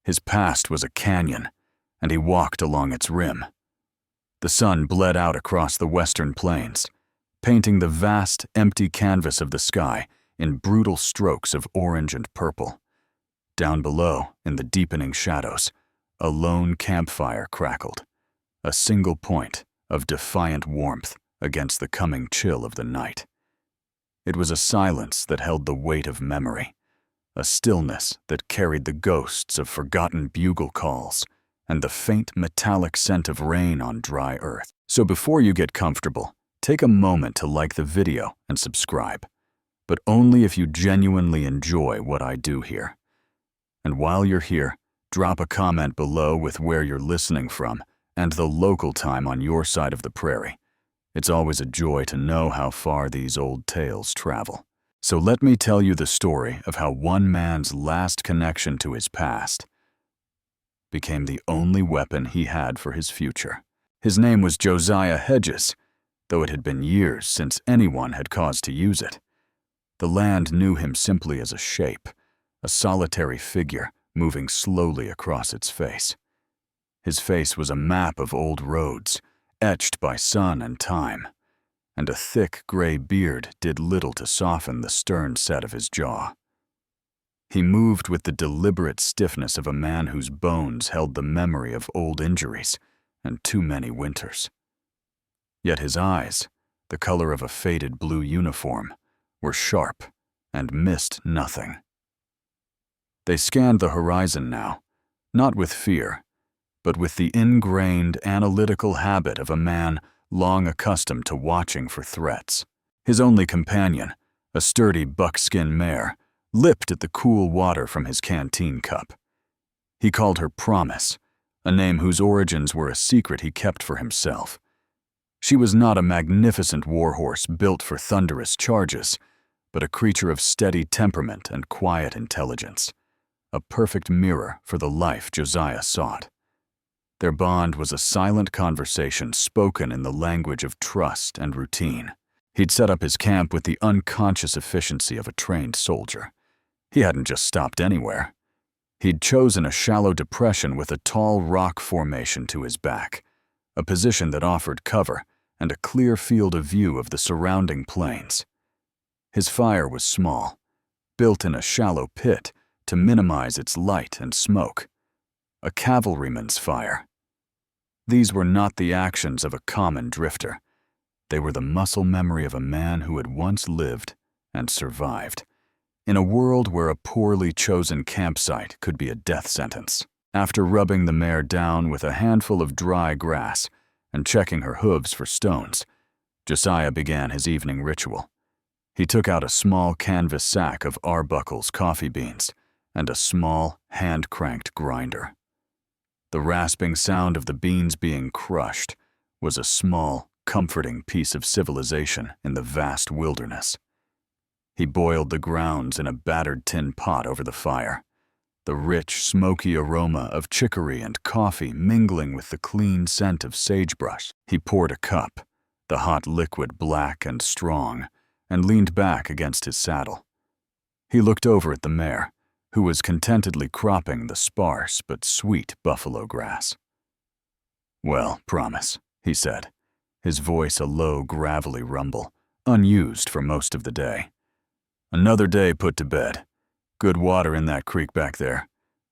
His past was a canyon, and he walked along its rim. The sun bled out across the western plains, painting the vast, empty canvas of the sky in brutal strokes of orange and purple. Down below, in the deepening shadows, a lone campfire crackled, a single point of defiant warmth against the coming chill of the night. It was a silence that held the weight of memory, a stillness that carried the ghosts of forgotten bugle calls and the faint metallic scent of rain on dry earth. So before you get comfortable, take a moment to like the video and subscribe, but only if you genuinely enjoy what I do here. And while you're here, drop a comment below with where you're listening from and the local time on your side of the prairie. It's always a joy to know how far these old tales travel. So let me tell you the story of how one man's last connection to his past became the only weapon he had for his future. His name was Josiah Hedges, though it had been years since anyone had cause to use it. The land knew him simply as a shape, a solitary figure moving slowly across its face. His face was a map of old roads, etched by sun and time, and a thick gray beard did little to soften the stern set of his jaw. He moved with the deliberate stiffness of a man whose bones held the memory of old injuries and too many winters. Yet his eyes, the color of a faded blue uniform, were sharp and missed nothing. They scanned the horizon now, not with fear, but with the ingrained analytical habit of a man long accustomed to watching for threats. His only companion, a sturdy buckskin mare, lipped at the cool water from his canteen cup. He called her Promise, a name whose origins were a secret he kept for himself. She was not a magnificent warhorse built for thunderous charges, but a creature of steady temperament and quiet intelligence, a perfect mirror for the life Josiah sought. Their bond was a silent conversation spoken in the language of trust and routine. He'd set up his camp with the unconscious efficiency of a trained soldier. He hadn't just stopped anywhere. He'd chosen a shallow depression with a tall rock formation to his back, a position that offered cover and a clear field of view of the surrounding plains. His fire was small, built in a shallow pit to minimize its light and smoke. A cavalryman's fire. These were not the actions of a common drifter. They were the muscle memory of a man who had once lived and survived, in a world where a poorly chosen campsite could be a death sentence. After rubbing the mare down with a handful of dry grass and checking her hooves for stones, Josiah began his evening ritual. He took out a small canvas sack of Arbuckle's coffee beans and a small, hand-cranked grinder. The rasping sound of the beans being crushed was a small, comforting piece of civilization in the vast wilderness. He boiled the grounds in a battered tin pot over the fire, the rich, smoky aroma of chicory and coffee mingling with the clean scent of sagebrush. He poured a cup, the hot liquid black and strong, and leaned back against his saddle. He looked over at the mare, who was contentedly cropping the sparse but sweet buffalo grass. "Well, Promise," he said, his voice a low, gravelly rumble, unused for most of the day. "Another day put to bed. Good water in that creek back there.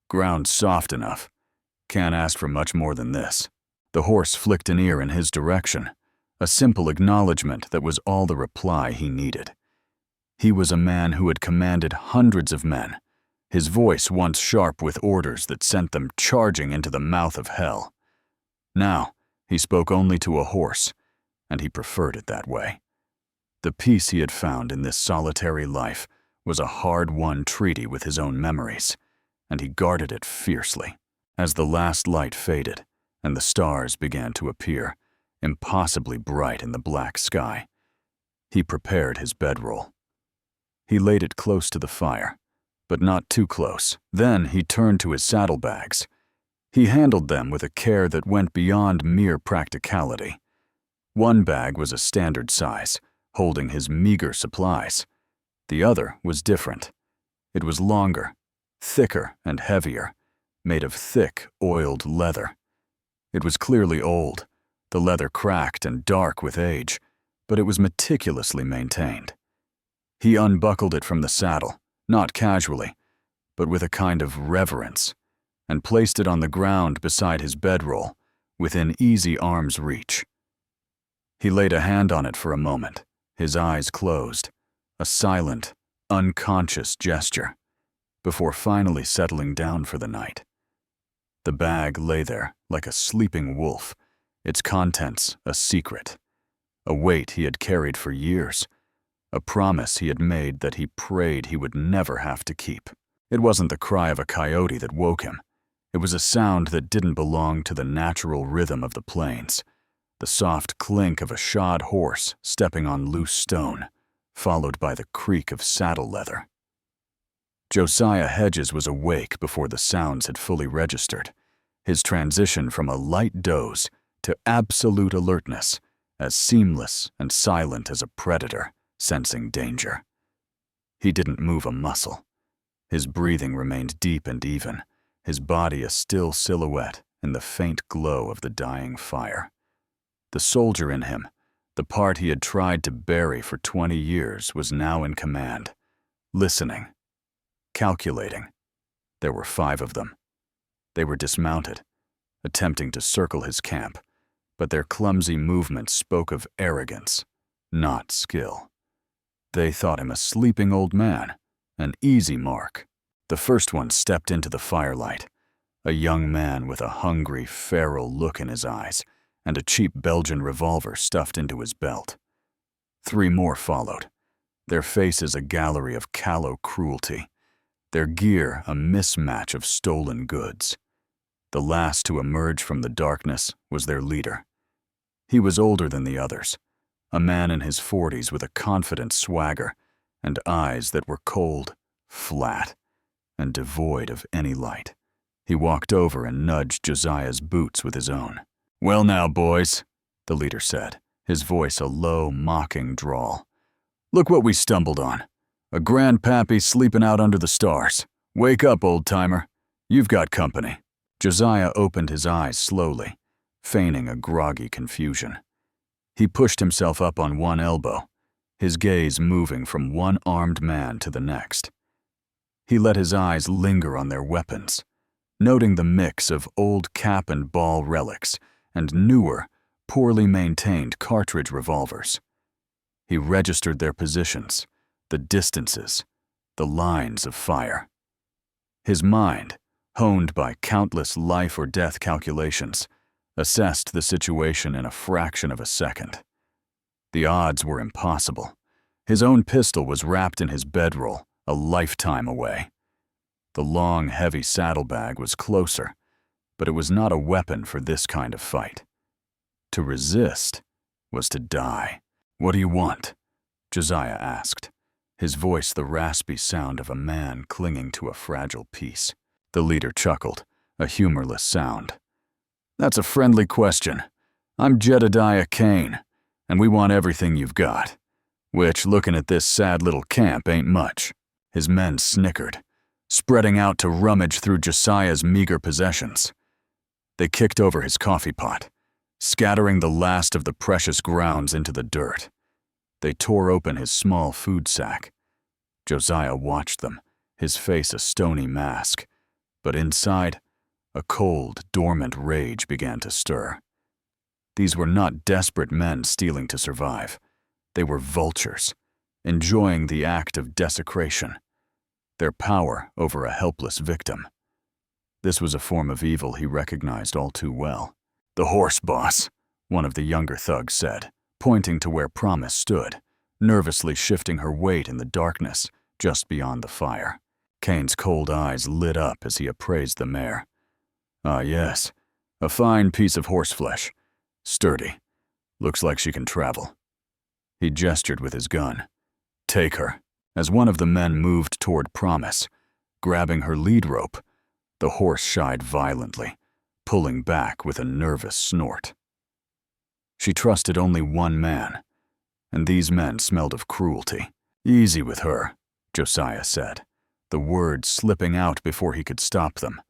Ground soft enough. Can't ask for much more than this." The horse flicked an ear in his direction, a simple acknowledgement that was all the reply he needed. He was a man who had commanded hundreds of men, his voice once sharp with orders that sent them charging into the mouth of hell. Now, he spoke only to a horse, and he preferred it that way. The peace he had found in this solitary life was a hard-won treaty with his own memories, and he guarded it fiercely. As the last light faded and the stars began to appear, impossibly bright in the black sky, he prepared his bedroll. He laid it close to the fire, but not too close. Then he turned to his saddlebags. He handled them with a care that went beyond mere practicality. One bag was a standard size, holding his meager supplies. The other was different. It was longer, thicker, and heavier, made of thick, oiled leather. It was clearly old, the leather cracked and dark with age, but it was meticulously maintained. He unbuckled it from the saddle, not casually, but with a kind of reverence, and placed it on the ground beside his bedroll, within easy arm's reach. He laid a hand on it for a moment, his eyes closed, a silent, unconscious gesture, before finally settling down for the night. The bag lay there like a sleeping wolf, its contents a secret, a weight he had carried for years, a promise he had made that he prayed he would never have to keep. It wasn't the cry of a coyote that woke him. It was a sound that didn't belong to the natural rhythm of the plains, the soft clink of a shod horse stepping on loose stone, followed by the creak of saddle leather. Josiah Hedges was awake before the sounds had fully registered, his transition from a light doze to absolute alertness, as seamless and silent as a predator sensing danger. He didn't move a muscle. His breathing remained deep and even, his body a still silhouette in the faint glow of the dying fire. The soldier in him, the part he had tried to bury for 20 years, was now in command, listening, calculating. There were 5 of them. They were dismounted, attempting to circle his camp, but their clumsy movements spoke of arrogance, not skill. They thought him a sleeping old man, an easy mark. The first one stepped into the firelight, a young man with a hungry, feral look in his eyes and a cheap Belgian revolver stuffed into his belt. 3 more followed, their faces a gallery of callow cruelty, their gear a mismatch of stolen goods. The last to emerge from the darkness was their leader. He was older than the others, a man in his 40s with a confident swagger and eyes that were cold, flat, and devoid of any light. He walked over and nudged Josiah's boots with his own. "Well now, boys," the leader said, his voice a low, mocking drawl. "Look what we stumbled on. A grandpappy sleeping out under the stars. Wake up, old-timer. You've got company." Josiah opened his eyes slowly, feigning a groggy confusion. He pushed himself up on one elbow, his gaze moving from one armed man to the next. He let his eyes linger on their weapons, noting the mix of old cap and ball relics and newer, poorly maintained cartridge revolvers. He registered their positions, the distances, the lines of fire. His mind, honed by countless life or death calculations, assessed the situation in a fraction of a second. The odds were impossible. His own pistol was wrapped in his bedroll, a lifetime away. The long, heavy saddlebag was closer, but it was not a weapon for this kind of fight. To resist was to die. "What do you want?" Josiah asked, his voice the raspy sound of a man clinging to a fragile piece. The leader chuckled, a humorless sound. "That's a friendly question. I'm Jedediah Kane, and we want everything you've got, which, looking at this sad little camp, ain't much." His men snickered, spreading out to rummage through Josiah's meager possessions. They kicked over his coffee pot, scattering the last of the precious grounds into the dirt. They tore open his small food sack. Josiah watched them, his face a stony mask, but inside, a cold, dormant rage began to stir. These were not desperate men stealing to survive. They were vultures, enjoying the act of desecration, their power over a helpless victim. This was a form of evil he recognized all too well. "The horse boss," one of the younger thugs said, pointing to where Promise stood, nervously shifting her weight in the darkness just beyond the fire. Kane's cold eyes lit up as he appraised the mare. "Ah, yes, a fine piece of horseflesh. Sturdy. Looks like she can travel." He gestured with his gun. "Take her." As one of the men moved toward Promise, grabbing her lead rope, the horse shied violently, pulling back with a nervous snort. She trusted only one man, and these men smelled of cruelty. "Easy with her," Josiah said, the words slipping out before he could stop them.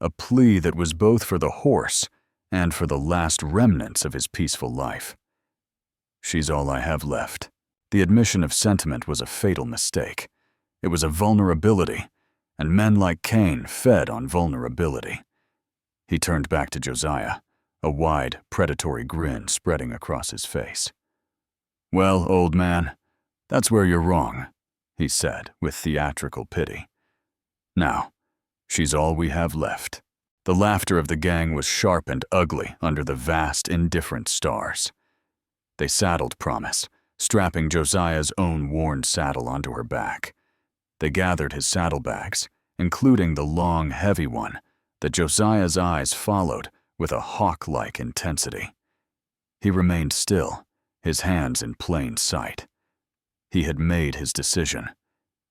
a plea that was both for the horse and for the last remnants of his peaceful life. She's all I have left. The admission of sentiment was a fatal mistake. It was a vulnerability, and men like Cain fed on vulnerability. He turned back to Josiah, a wide, predatory grin spreading across his face. "Well, old man, that's where you're wrong," he said with theatrical pity. "Now, she's all we have left." The laughter of the gang was sharp and ugly under the vast, indifferent stars. They saddled Promise, strapping Josiah's own worn saddle onto her back. They gathered his saddlebags, including the long, heavy one that Josiah's eyes followed with a hawk-like intensity. He remained still, his hands in plain sight. He had made his decision.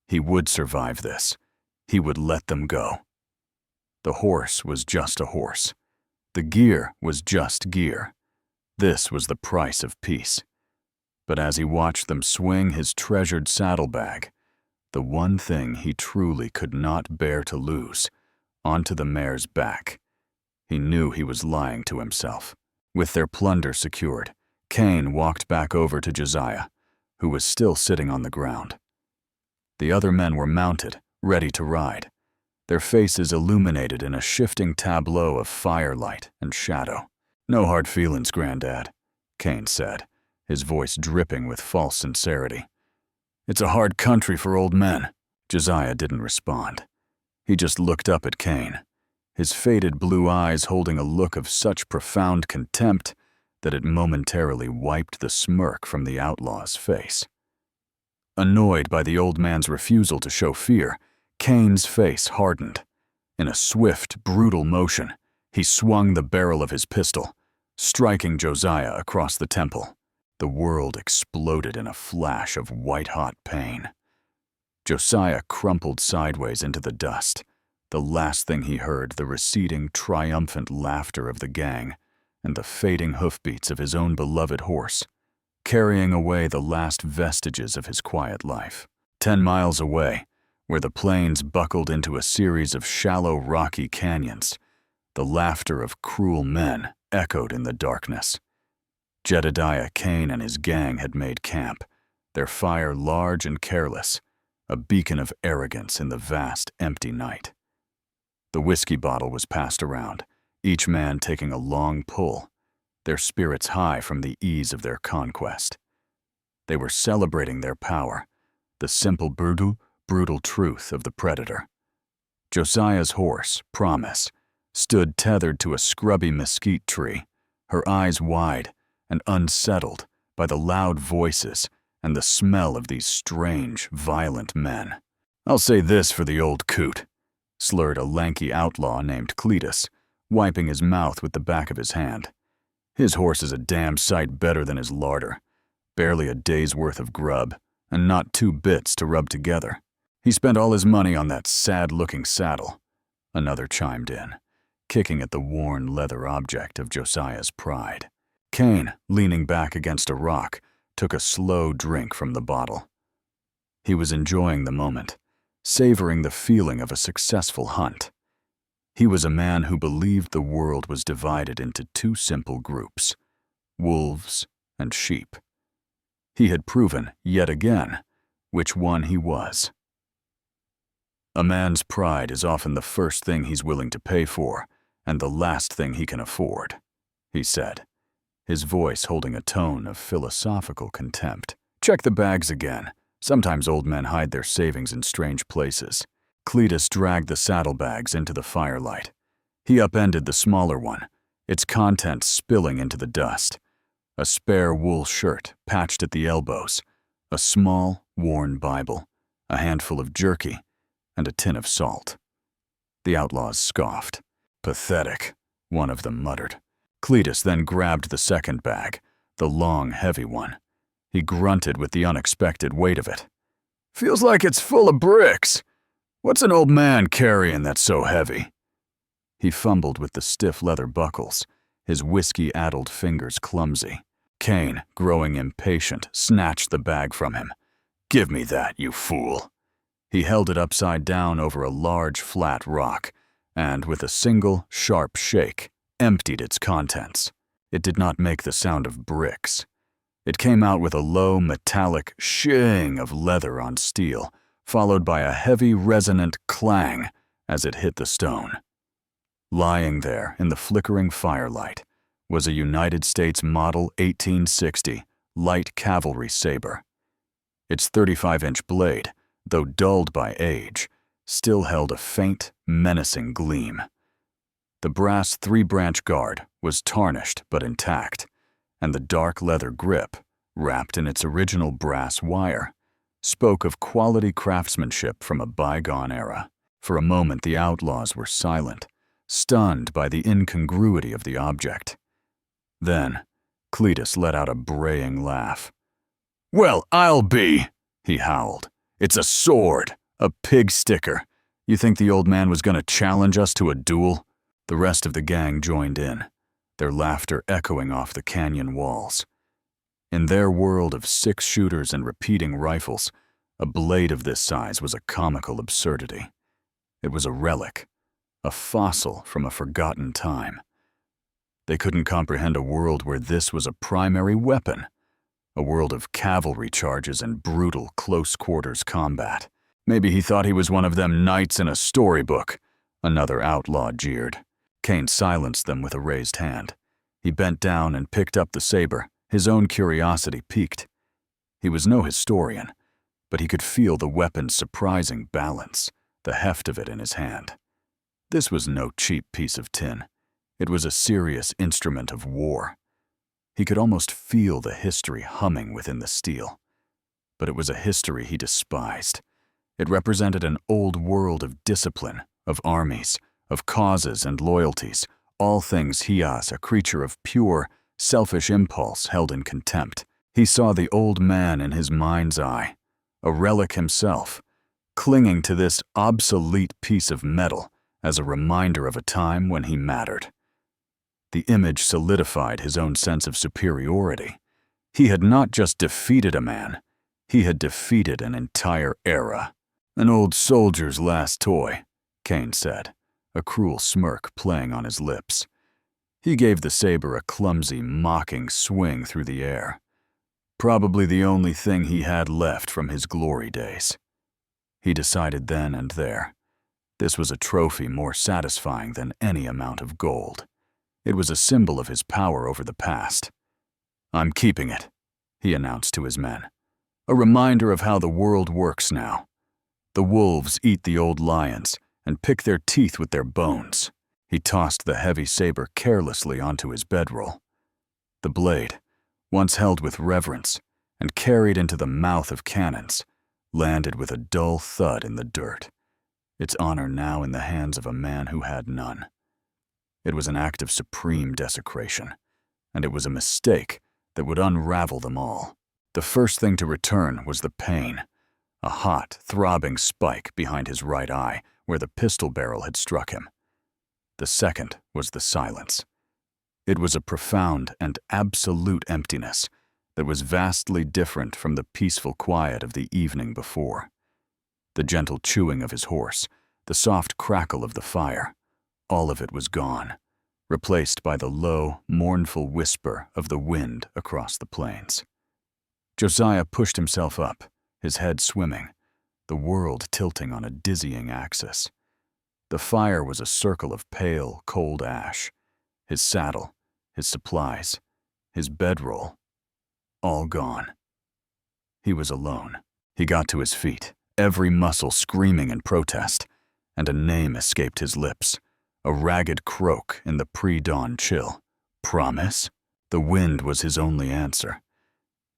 He would survive this. He would let them go. The horse was just a horse. The gear was just gear. This was the price of peace. But as he watched them swing his treasured saddlebag, the one thing he truly could not bear to lose, onto the mare's back, he knew he was lying to himself. With their plunder secured, Cain walked back over to Josiah, who was still sitting on the ground. The other men were mounted, ready to ride, their faces illuminated in a shifting tableau of firelight and shadow. "No hard feelings, Granddad," Cain said, his voice dripping with false sincerity. "It's a hard country for old men." Josiah didn't respond. He just looked up at Cain, his faded blue eyes holding a look of such profound contempt that it momentarily wiped the smirk from the outlaw's face. Annoyed by the old man's refusal to show fear, Cain's face hardened. In a swift, brutal motion, he swung the barrel of his pistol, striking Josiah across the temple. The world exploded in a flash of white-hot pain. Josiah crumpled sideways into the dust. The last thing he heard, the receding, triumphant laughter of the gang and the fading hoofbeats of his own beloved horse, carrying away the last vestiges of his quiet life. 10 miles away, where the plains buckled into a series of shallow, rocky canyons, the laughter of cruel men echoed in the darkness. Jedediah Cain and his gang had made camp, their fire large and careless, a beacon of arrogance in the vast, empty night. The whiskey bottle was passed around, each man taking a long pull, their spirits high from the ease of their conquest. They were celebrating their power, the simple, brutal truth of the predator. Josiah's horse, Promise, stood tethered to a scrubby mesquite tree, her eyes wide and unsettled by the loud voices and the smell of these strange, violent men. "I'll say this for the old coot," slurred a lanky outlaw named Cletus, wiping his mouth with the back of his hand. "His horse is a damn sight better than his larder. Barely a day's worth of grub, and not 2 bits to rub together. He spent all his money on that sad-looking saddle," another chimed in, kicking at the worn leather object of Josiah's pride. Cain, leaning back against a rock, took a slow drink from the bottle. He was enjoying the moment, savoring the feeling of a successful hunt. He was a man who believed the world was divided into 2 simple groups, wolves and sheep. He had proven, yet again, which one he was. A man's pride is often the first thing he's willing to pay for, and the last thing he can afford, he said, his voice holding a tone of philosophical contempt. "Check the bags again. Sometimes old men hide their savings in strange places." Cletus dragged the saddlebags into the firelight. He upended the smaller one, its contents spilling into the dust. A spare wool shirt patched at the elbows, a small, worn Bible, a handful of jerky, and a tin of salt. The outlaws scoffed. "Pathetic," one of them muttered. Cletus then grabbed the second bag, the long, heavy one. He grunted with the unexpected weight of it. "Feels like it's full of bricks. What's an old man carrying that's so heavy?" He fumbled with the stiff leather buckles, his whiskey-addled fingers clumsy. Cain, growing impatient, snatched the bag from him. "Give me that, you fool." He held it upside down over a large, flat rock, and with a single, sharp shake, emptied its contents. It did not make the sound of bricks. It came out with a low, metallic shing of leather on steel, followed by a heavy, resonant clang as it hit the stone. Lying there in the flickering firelight was a United States Model 1860 light cavalry saber. Its 35-inch blade, though dulled by age, still held a faint, menacing gleam. The brass three-branch guard was tarnished but intact, and the dark leather grip, wrapped in its original brass wire, spoke of quality craftsmanship from a bygone era. For a moment the outlaws were silent, stunned by the incongruity of the object. Then, Cletus let out a braying laugh. "Well, I'll be," he howled. "It's a sword, a pig sticker. You think the old man was going to challenge us to a duel?" The rest of the gang joined in, their laughter echoing off the canyon walls. In their world of six-shooters and repeating rifles, a blade of this size was a comical absurdity. It was a relic, a fossil from a forgotten time. They couldn't comprehend a world where this was a primary weapon, a world of cavalry charges and brutal close-quarters combat. "Maybe he thought he was one of them knights in a storybook," another outlaw jeered. Kane silenced them with a raised hand. He bent down and picked up the saber, his own curiosity piqued. He was no historian, but he could feel the weapon's surprising balance, the heft of it in his hand. This was no cheap piece of tin. It was a serious instrument of war. He could almost feel the history humming within the steel. But it was a history he despised. It represented an old world of discipline, of armies, of causes and loyalties, all things he, as a creature of pure, selfish impulse, held in contempt. He saw the old man in his mind's eye, a relic himself, clinging to this obsolete piece of metal as a reminder of a time when he mattered. The image solidified his own sense of superiority. He had not just defeated a man, he had defeated an entire era. "An old soldier's last toy," Kane said, a cruel smirk playing on his lips. He gave the saber a clumsy, mocking swing through the air. Probably the only thing he had left from his glory days. He decided then and there. This was a trophy more satisfying than any amount of gold. It was a symbol of his power over the past. "I'm keeping it," he announced to his men. "A reminder of how the world works now. The wolves eat the old lions and pick their teeth with their bones." He tossed the heavy saber carelessly onto his bedroll. The blade, once held with reverence and carried into the mouth of cannons, landed with a dull thud in the dirt, its honor now in the hands of a man who had none. It was an act of supreme desecration, and it was a mistake that would unravel them all. The first thing to return was the pain, a hot, throbbing spike behind his right eye where the pistol barrel had struck him. The second was the silence. It was a profound and absolute emptiness that was vastly different from the peaceful quiet of the evening before. The gentle chewing of his horse, the soft crackle of the fire, all of it was gone, replaced by the low, mournful whisper of the wind across the plains. Josiah pushed himself up, his head swimming, the world tilting on a dizzying axis. The fire was a circle of pale, cold ash. His saddle, his supplies, his bedroll, all gone. He was alone. He got to his feet, every muscle screaming in protest, and a name escaped his lips, a ragged croak in the pre-dawn chill. Promise? The wind was his only answer.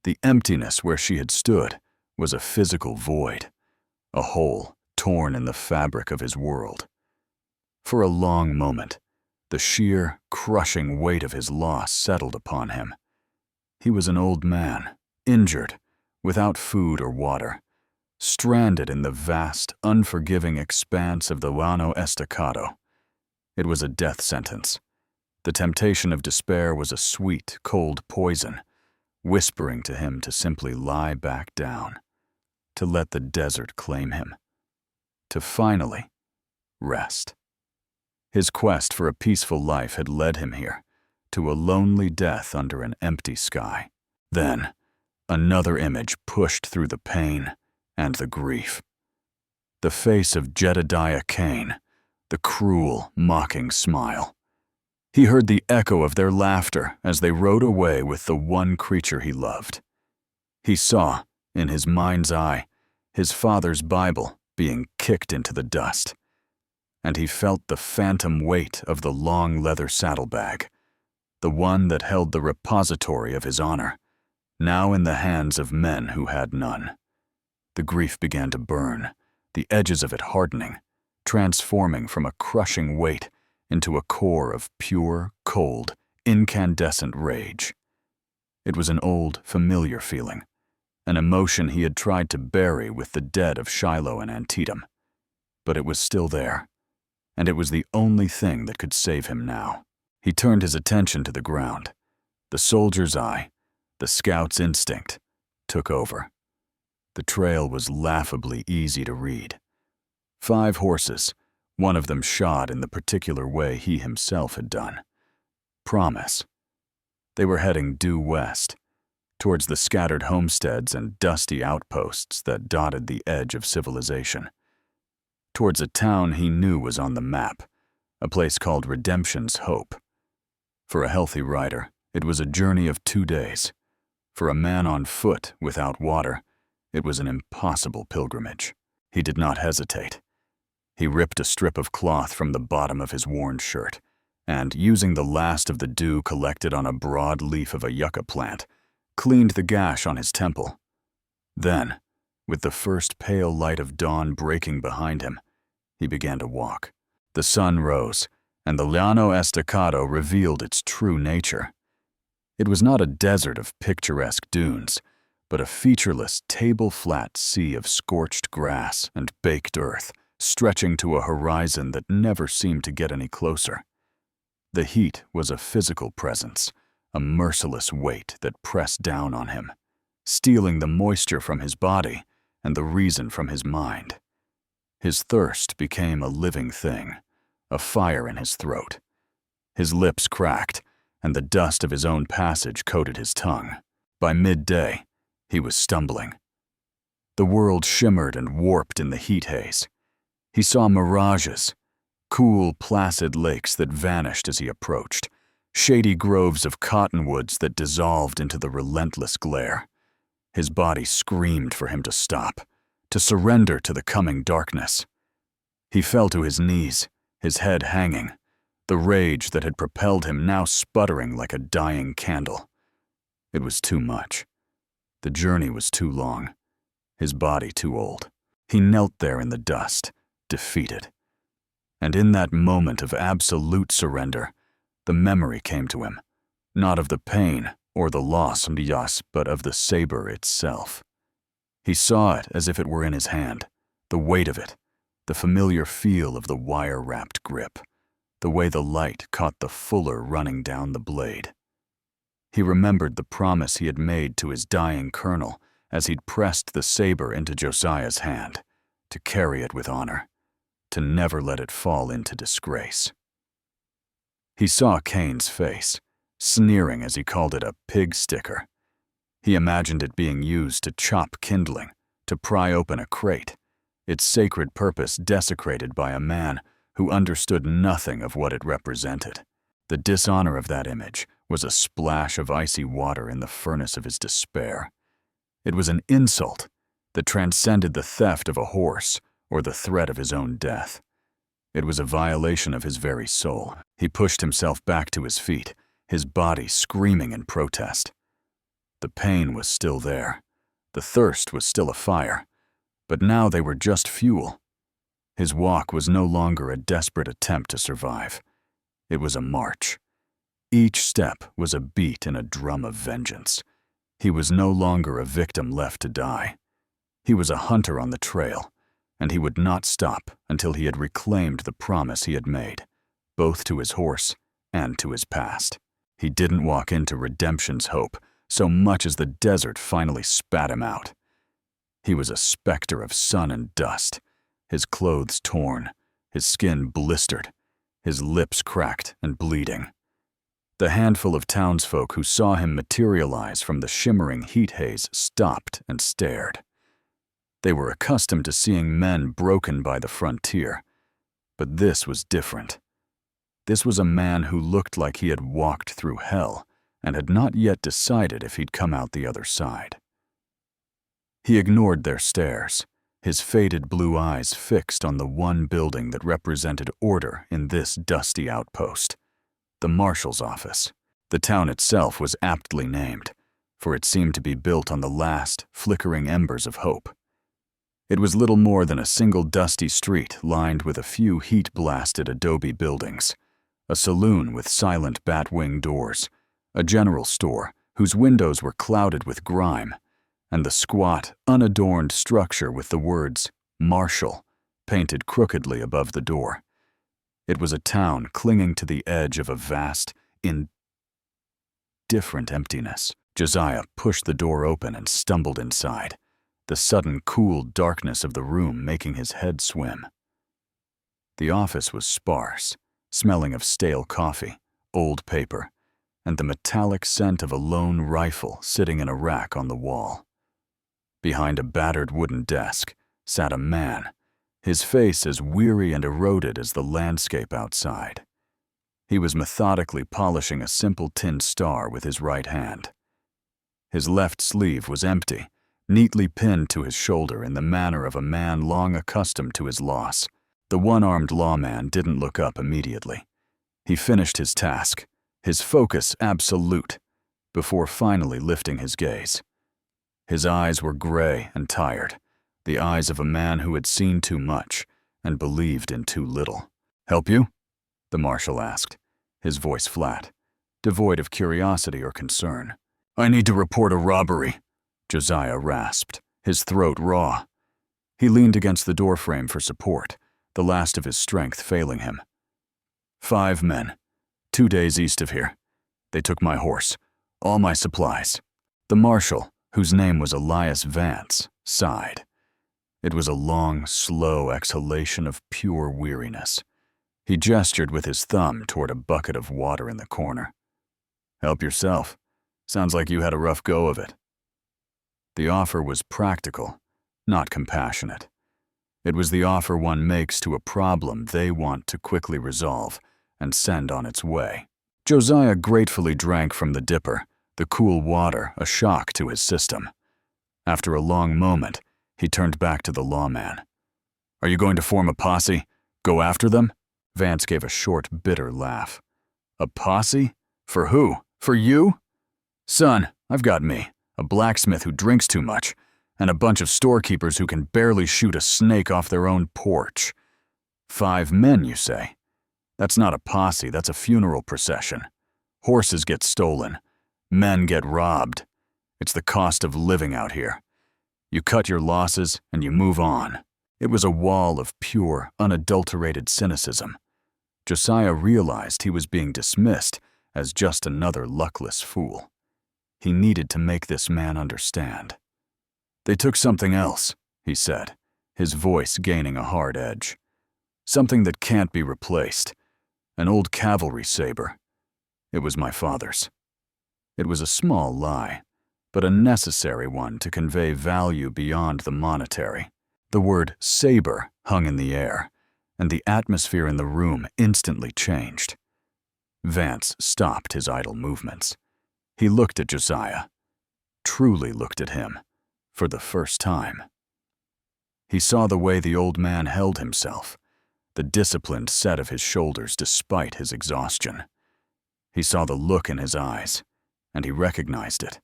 The emptiness where she had stood was a physical void, a hole torn in the fabric of his world. For a long moment, the sheer, crushing weight of his loss settled upon him. He was an old man, injured, without food or water, stranded in the vast, unforgiving expanse of the Llano Estacado. It was a death sentence. The temptation of despair was a sweet, cold poison, whispering to him to simply lie back down, to let the desert claim him, to finally rest. His quest for a peaceful life had led him here, to a lonely death under an empty sky. Then, another image pushed through the pain and the grief. The face of Jedediah Cain, the cruel, mocking smile. He heard the echo of their laughter as they rode away with the one creature he loved. He saw, in his mind's eye, his father's Bible being kicked into the dust, and he felt the phantom weight of the long leather saddlebag, the one that held the repository of his honor, now in the hands of men who had none. The grief began to burn, the edges of it hardening, transforming from a crushing weight into a core of pure, cold, incandescent rage. It was an old, familiar feeling, an emotion he had tried to bury with the dead of Shiloh and Antietam. But it was still there, and it was the only thing that could save him now. He turned his attention to the ground. The soldier's eye, the scout's instinct, took over. The trail was laughably easy to read. 5 horses, one of them shod in the particular way he himself had done. Promise. They were heading due west, towards the scattered homesteads and dusty outposts that dotted the edge of civilization. Towards a town he knew was on the map, a place called Redemption's Hope. For a healthy rider, it was a journey of 2 days. For a man on foot without water, it was an impossible pilgrimage. He did not hesitate. He ripped a strip of cloth from the bottom of his worn shirt, and, using the last of the dew collected on a broad leaf of a yucca plant, cleaned the gash on his temple. Then, with the first pale light of dawn breaking behind him, he began to walk. The sun rose, and the Llano Estacado revealed its true nature. It was not a desert of picturesque dunes, but a featureless, table-flat sea of scorched grass and baked earth, stretching to a horizon that never seemed to get any closer. The heat was a physical presence, a merciless weight that pressed down on him, stealing the moisture from his body and the reason from his mind. His thirst became a living thing, a fire in his throat. His lips cracked, and the dust of his own passage coated his tongue. By midday, he was stumbling. The world shimmered and warped in the heat haze. He saw mirages, cool, placid lakes that vanished as he approached, shady groves of cottonwoods that dissolved into the relentless glare. His body screamed for him to stop, to surrender to the coming darkness. He fell to his knees, his head hanging, the rage that had propelled him now sputtering like a dying candle. It was too much. The journey was too long, his body too old. He knelt there in the dust, defeated. And in that moment of absolute surrender, the memory came to him, not of the pain or the loss, but of the saber itself. He saw it as if it were in his hand, the weight of it, the familiar feel of the wire-wrapped grip, the way the light caught the fuller running down the blade. He remembered the promise he had made to his dying colonel as he'd pressed the saber into Josiah's hand, to carry it with honor, to never let it fall into disgrace. He saw Cain's face, sneering as he called it a pig sticker. He imagined it being used to chop kindling, to pry open a crate, its sacred purpose desecrated by a man who understood nothing of what it represented. The dishonor of that image was a splash of icy water in the furnace of his despair. It was an insult that transcended the theft of a horse or the threat of his own death. It was a violation of his very soul. He pushed himself back to his feet, his body screaming in protest. The pain was still there. The thirst was still afire. But now they were just fuel. His walk was no longer a desperate attempt to survive. It was a march. Each step was a beat in a drum of vengeance. He was no longer a victim left to die. He was a hunter on the trail, and he would not stop until he had reclaimed the promise he had made, both to his horse and to his past. He didn't walk into Redemption's Hope so much as the desert finally spat him out. He was a specter of sun and dust, his clothes torn, his skin blistered, his lips cracked and bleeding. The handful of townsfolk who saw him materialize from the shimmering heat haze stopped and stared. They were accustomed to seeing men broken by the frontier, but this was different. This was a man who looked like he had walked through hell and had not yet decided if he'd come out the other side. He ignored their stares, his faded blue eyes fixed on the one building that represented order in this dusty outpost, the marshal's office. The town itself was aptly named, for it seemed to be built on the last, flickering embers of hope. It was little more than a single dusty street lined with a few heat-blasted adobe buildings, a saloon with silent bat-wing doors, a general store whose windows were clouded with grime, and the squat, unadorned structure with the words "Marshal" painted crookedly above the door. It was a town clinging to the edge of a vast, indifferent emptiness. Josiah pushed the door open and stumbled inside, the sudden cool darkness of the room making his head swim. The office was sparse, smelling of stale coffee, old paper, and the metallic scent of a lone rifle sitting in a rack on the wall. Behind a battered wooden desk sat a man, his face as weary and eroded as the landscape outside. He was methodically polishing a simple tin star with his right hand. His left sleeve was empty, neatly pinned to his shoulder in the manner of a man long accustomed to his loss. The one-armed lawman didn't look up immediately. He finished his task, his focus absolute, before finally lifting his gaze. His eyes were gray and tired, the eyes of a man who had seen too much and believed in too little. "Help you?" the marshal asked, his voice flat, devoid of curiosity or concern. "I need to report a robbery," Josiah rasped, his throat raw. He leaned against the doorframe for support, the last of his strength failing him. 5 men, 2 days east of here. They took my horse, all my supplies." The marshal, whose name was Elias Vance, sighed. It was a long, slow exhalation of pure weariness. He gestured with his thumb toward a bucket of water in the corner. "Help yourself. Sounds like you had a rough go of it." The offer was practical, not compassionate. It was the offer one makes to a problem they want to quickly resolve and send on its way. Josiah gratefully drank from the dipper, the cool water a shock to his system. After a long moment, he turned back to the lawman. "Are you going to form a posse? Go after them?" Vance gave a short, bitter laugh. "A posse? For who? For you? Son, I've got me, a blacksmith who drinks too much, and a bunch of storekeepers who can barely shoot a snake off their own porch. 5 men, you say? That's not a posse, that's a funeral procession. Horses get stolen. Men get robbed. It's the cost of living out here. You cut your losses and you move on." It was a wall of pure, unadulterated cynicism. Josiah realized he was being dismissed as just another luckless fool. He needed to make this man understand. "They took something else," he said, his voice gaining a hard edge. "Something that can't be replaced. An old Cavalry Saber. It was my father's." It was a small lie, but a necessary one to convey value beyond the monetary. The word saber hung in the air, and the atmosphere in the room instantly changed. Vance stopped his idle movements. He looked at Josiah, truly looked at him, for the first time. He saw the way the old man held himself, the disciplined set of his shoulders despite his exhaustion. He saw the look in his eyes, and he recognized it.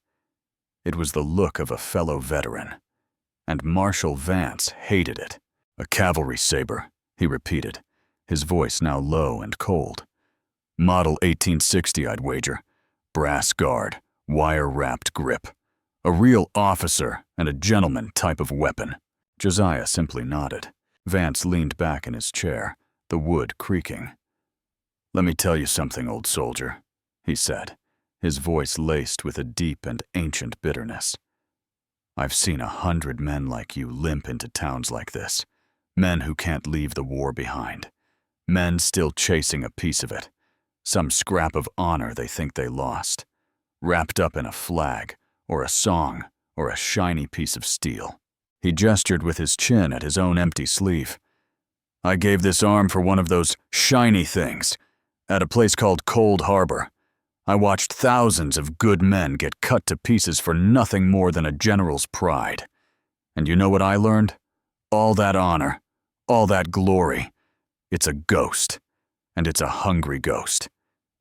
It was the look of a fellow veteran, and Marshal Vance hated it. "A Cavalry Saber," he repeated, his voice now low and cold. "Model 1860, I'd wager. Brass guard, wire-wrapped grip. A real officer and a gentleman type of weapon." Josiah simply nodded. Vance leaned back in his chair, the wood creaking. "Let me tell you something, old soldier," he said, his voice laced with a deep and ancient bitterness. "I've seen 100 men like you limp into towns like this, men who can't leave the war behind, Men still chasing a piece of it, some scrap of honor they think they lost, wrapped up in a flag, or a song, or a shiny piece of steel. He gestured with his chin at his own empty sleeve. I gave this arm for one of those shiny things, at a place called Cold Harbor. I watched thousands of good men get cut to pieces for nothing more than a general's pride. And you know what I learned? All that honor, all that glory, it's a ghost, and it's a hungry ghost.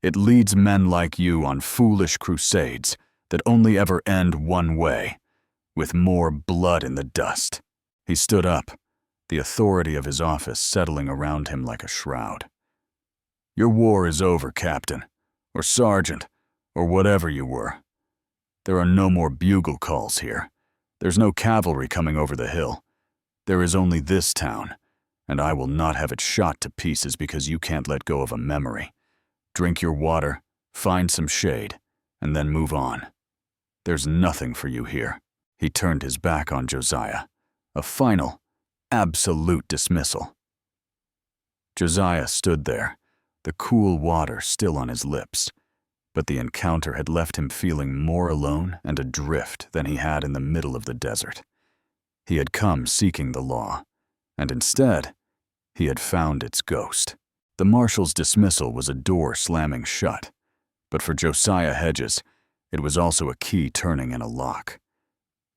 It leads men like you on foolish crusades that only ever end one way, with more blood in the dust. He stood up, the authority of his office settling around him like a shroud. Your war is over, Captain, or Sergeant, or whatever you were. There are no more bugle calls here. There's no cavalry coming over the hill. There is only this town, and I will not have it shot to pieces because you can't let go of a memory. Drink your water, find some shade, and then move on. There's nothing for you here. He turned his back on Josiah, a final, absolute dismissal. Josiah stood there, the cool water still on his lips, but the encounter had left him feeling more alone and adrift than he had in the middle of the desert. He had come seeking the law, and instead, he had found its ghost. The marshal's dismissal was a door slamming shut, but for Josiah Hedges, it was also a key turning in a lock.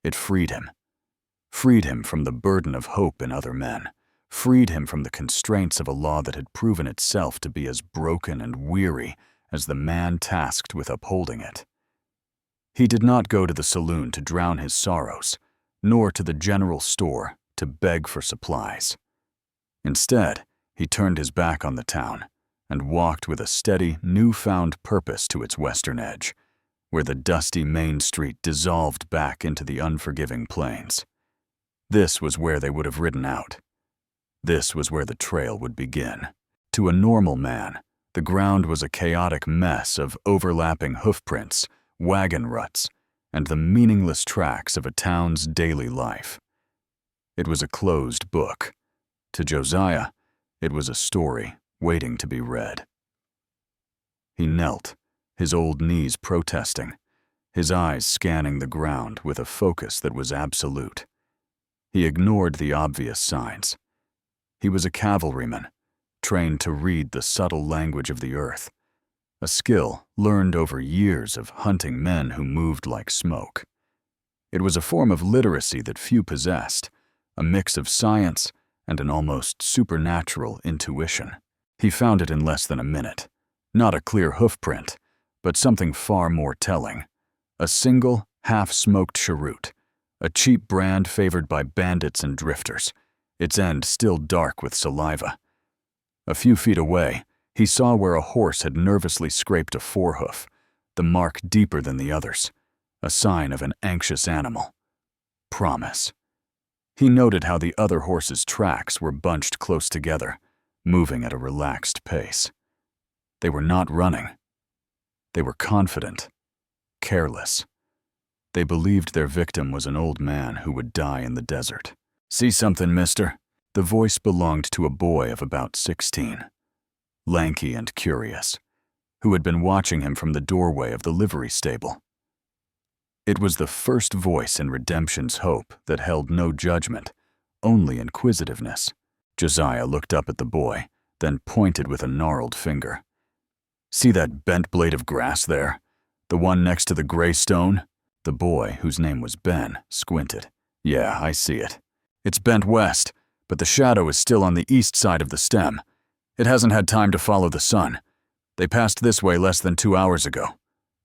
It freed him from the burden of hope in other men, freed him from the constraints of a law that had proven itself to be as broken and weary as the man tasked with upholding it. He did not go to the saloon to drown his sorrows, nor to the general store to beg for supplies. Instead, he turned his back on the town and walked with a steady, newfound purpose to its western edge, where the dusty main street dissolved back into the unforgiving plains. This was where they would have ridden out. This was where the trail would begin. To a normal man, the ground was a chaotic mess of overlapping hoofprints, wagon ruts, and the meaningless tracks of a town's daily life. It was a closed book. To Josiah, it was a story waiting to be read. He knelt, his old knees protesting, his eyes scanning the ground with a focus that was absolute. He ignored the obvious signs. He was a cavalryman, trained to read the subtle language of the earth, a skill learned over years of hunting men who moved like smoke. It was a form of literacy that few possessed, a mix of science and an almost supernatural intuition. He found it in less than a minute. Not a clear hoofprint, but something far more telling. A single, half-smoked cheroot, a cheap brand favored by bandits and drifters, its end still dark with saliva. A few feet away, he saw where a horse had nervously scraped a forehoof, the mark deeper than the others, a sign of an anxious animal. Promise. He noted how the other horse's tracks were bunched close together, moving at a relaxed pace. They were not running. They were confident, careless. They believed their victim was an old man who would die in the desert. See something, mister? The voice belonged to a boy of about 16, lanky and curious, who had been watching him from the doorway of the livery stable. It was the first voice in Redemption's hope that held no judgment, only inquisitiveness. Josiah looked up at the boy, then pointed with a gnarled finger. See that bent blade of grass there? The one next to the gray stone? The boy, whose name was Ben, squinted. Yeah, I see it. It's bent west, but the shadow is still on the east side of the stem. It hasn't had time to follow the sun. They passed this way less than 2 hours ago,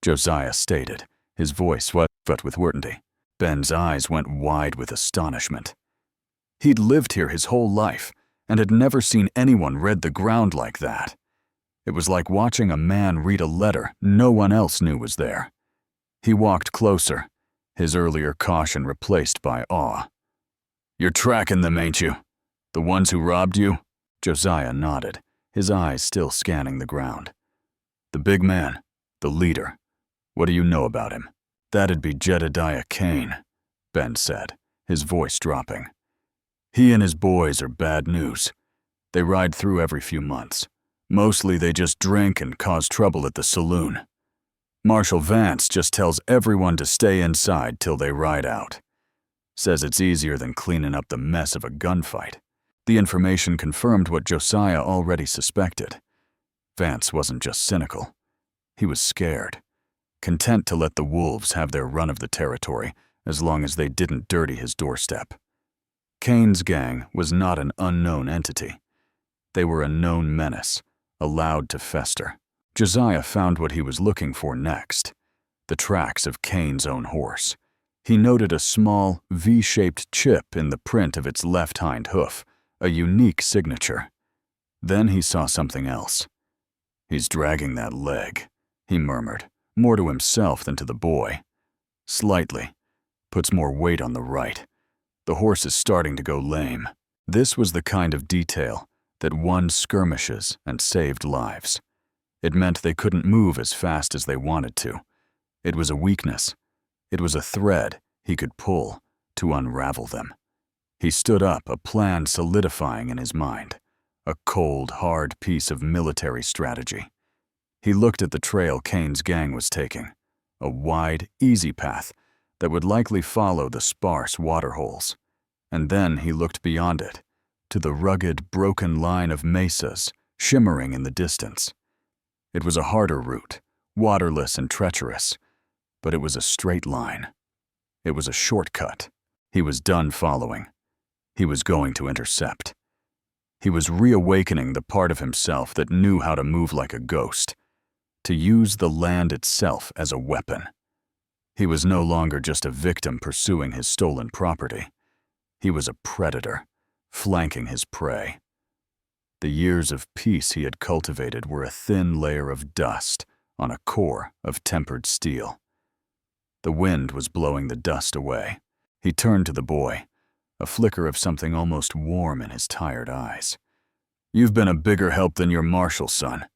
Josiah stated, his voice swept with certainty. Ben's eyes went wide with astonishment. He'd lived here his whole life and had never seen anyone read the ground like that. It was like watching a man read a letter no one else knew was there. He walked closer, his earlier caution replaced by awe. You're tracking them, ain't you? The ones who robbed you? Josiah nodded, his eyes still scanning the ground. The big man, the leader. What do you know about him? That'd be Jedediah Kane, Ben said, his voice dropping. He and his boys are bad news. They ride through every few months. Mostly they just drink and cause trouble at the saloon. Marshal Vance just tells everyone to stay inside till they ride out. Says it's easier than cleaning up the mess of a gunfight. The information confirmed what Josiah already suspected. Vance wasn't just cynical. He was scared, content to let the wolves have their run of the territory as long as they didn't dirty his doorstep. Kane's gang was not an unknown entity. They were a known menace, allowed to fester. Josiah found what he was looking for next, the tracks of Kane's own horse. He noted a small, V-shaped chip in the print of its left hind hoof, a unique signature. Then he saw something else. "He's dragging that leg," he murmured, more to himself than to the boy. "Slightly. Puts more weight on the right. The horse is starting to go lame." This was the kind of detail that won skirmishes and saved lives. It meant they couldn't move as fast as they wanted to. It was a weakness. It was a thread he could pull to unravel them. He stood up, a plan solidifying in his mind, a cold, hard piece of military strategy. He looked at the trail Kane's gang was taking, a wide, easy path that would likely follow the sparse waterholes. And then he looked beyond it, to the rugged, broken line of mesas shimmering in the distance. It was a harder route, waterless and treacherous, but it was a straight line. It was a shortcut. He was done following. He was going to intercept. He was reawakening the part of himself that knew how to move like a ghost, to use the land itself as a weapon. He was no longer just a victim pursuing his stolen property. He was a predator, flanking his prey. The years of peace he had cultivated were a thin layer of dust on a core of tempered steel. The wind was blowing the dust away. He turned to the boy, a flicker of something almost warm in his tired eyes. "You've been a bigger help than your marshal, son.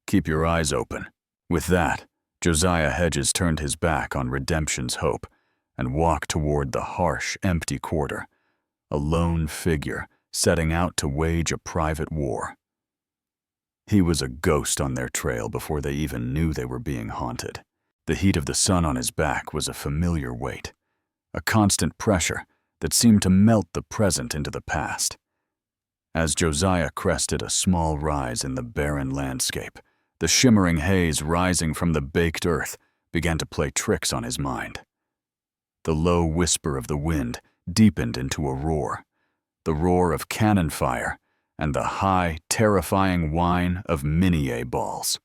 Keep your eyes open." With that, Josiah Hedges turned his back on redemption's hope and walked toward the harsh, empty quarter, a lone figure setting out to wage a private war. He was a ghost on their trail before they even knew they were being haunted. The heat of the sun on his back was a familiar weight, a constant pressure that seemed to melt the present into the past. As Josiah crested a small rise in the barren landscape, the shimmering haze rising from the baked earth began to play tricks on his mind. The low whisper of the wind deepened into a roar, the roar of cannon fire and the high, terrifying whine of Minié balls.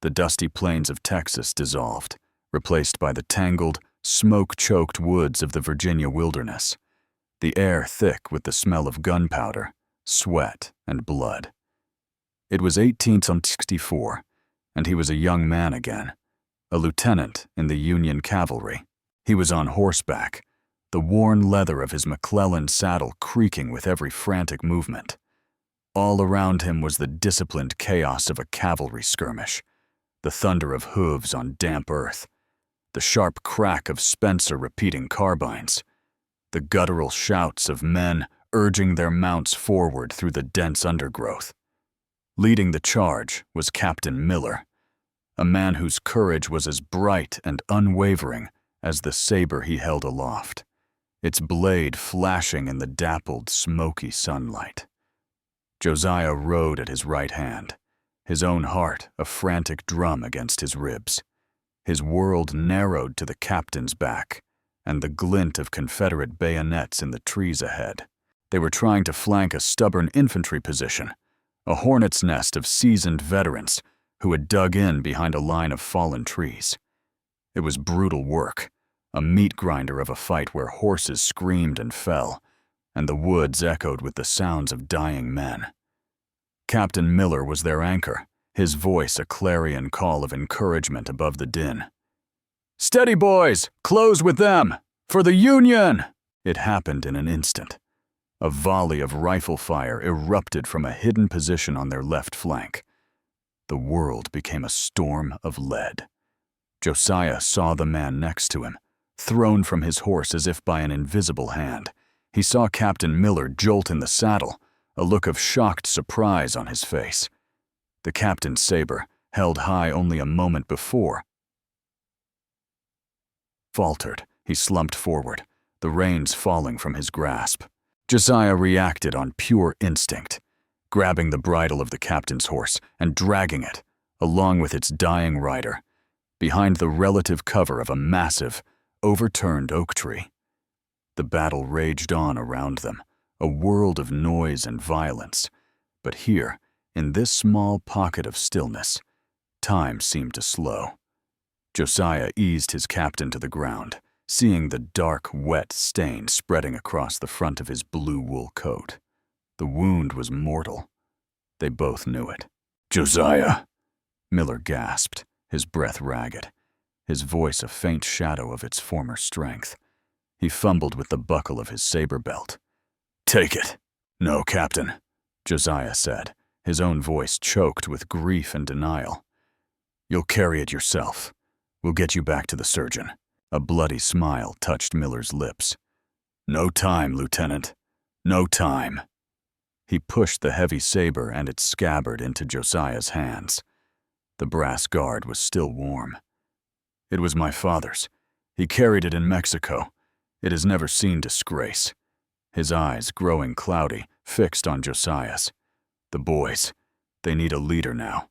The dusty plains of Texas dissolved, replaced by the tangled, smoke-choked woods of the Virginia wilderness, the air thick with the smell of gunpowder, sweat, and blood. It was 1864, and he was a young man again, a lieutenant in the Union cavalry. He was on horseback, the worn leather of his McClellan saddle creaking with every frantic movement. All around him was the disciplined chaos of a cavalry skirmish, the thunder of hooves on damp earth, the sharp crack of Spencer repeating carbines, the guttural shouts of men urging their mounts forward through the dense undergrowth. Leading the charge was Captain Miller, a man whose courage was as bright and unwavering as the saber he held aloft, its blade flashing in the dappled, smoky sunlight. Josiah rode at his right hand, his own heart a frantic drum against his ribs. His world narrowed to the captain's back and the glint of Confederate bayonets in the trees ahead. They were trying to flank a stubborn infantry position, a hornet's nest of seasoned veterans who had dug in behind a line of fallen trees. It was brutal work, a meat grinder of a fight where horses screamed and fell, and the woods echoed with the sounds of dying men. Captain Miller was their anchor, his voice a clarion call of encouragement above the din. "Steady, boys! Close with them! For the Union!" It happened in an instant. A volley of rifle fire erupted from a hidden position on their left flank. The world became a storm of lead. Josiah saw the man next to him, thrown from his horse as if by an invisible hand. He saw Captain Miller jolt in the saddle, a look of shocked surprise on his face. The captain's saber, held high only a moment before, faltered. He slumped forward, the reins falling from his grasp. Josiah reacted on pure instinct, grabbing the bridle of the captain's horse and dragging it, along with its dying rider, behind the relative cover of a massive, overturned oak tree. The battle raged on around them, a world of noise and violence. But here, in this small pocket of stillness, time seemed to slow. Josiah eased his captain to the ground, seeing the dark, wet stain spreading across the front of his blue wool coat. The wound was mortal. They both knew it. "Josiah," Miller gasped, his breath ragged, his voice a faint shadow of its former strength. He fumbled with the buckle of his saber belt. "Take it." "No, Captain," Josiah said, his own voice choked with grief and denial. "You'll carry it yourself. We'll get you back to the surgeon." A bloody smile touched Miller's lips. "No time, Lieutenant. No time." He pushed the heavy saber and its scabbard into Josiah's hands. The brass guard was still warm. "It was my father's. He carried it in Mexico. It has never seen disgrace." His eyes, growing cloudy, fixed on Josiah's. "The boys, they need a leader now.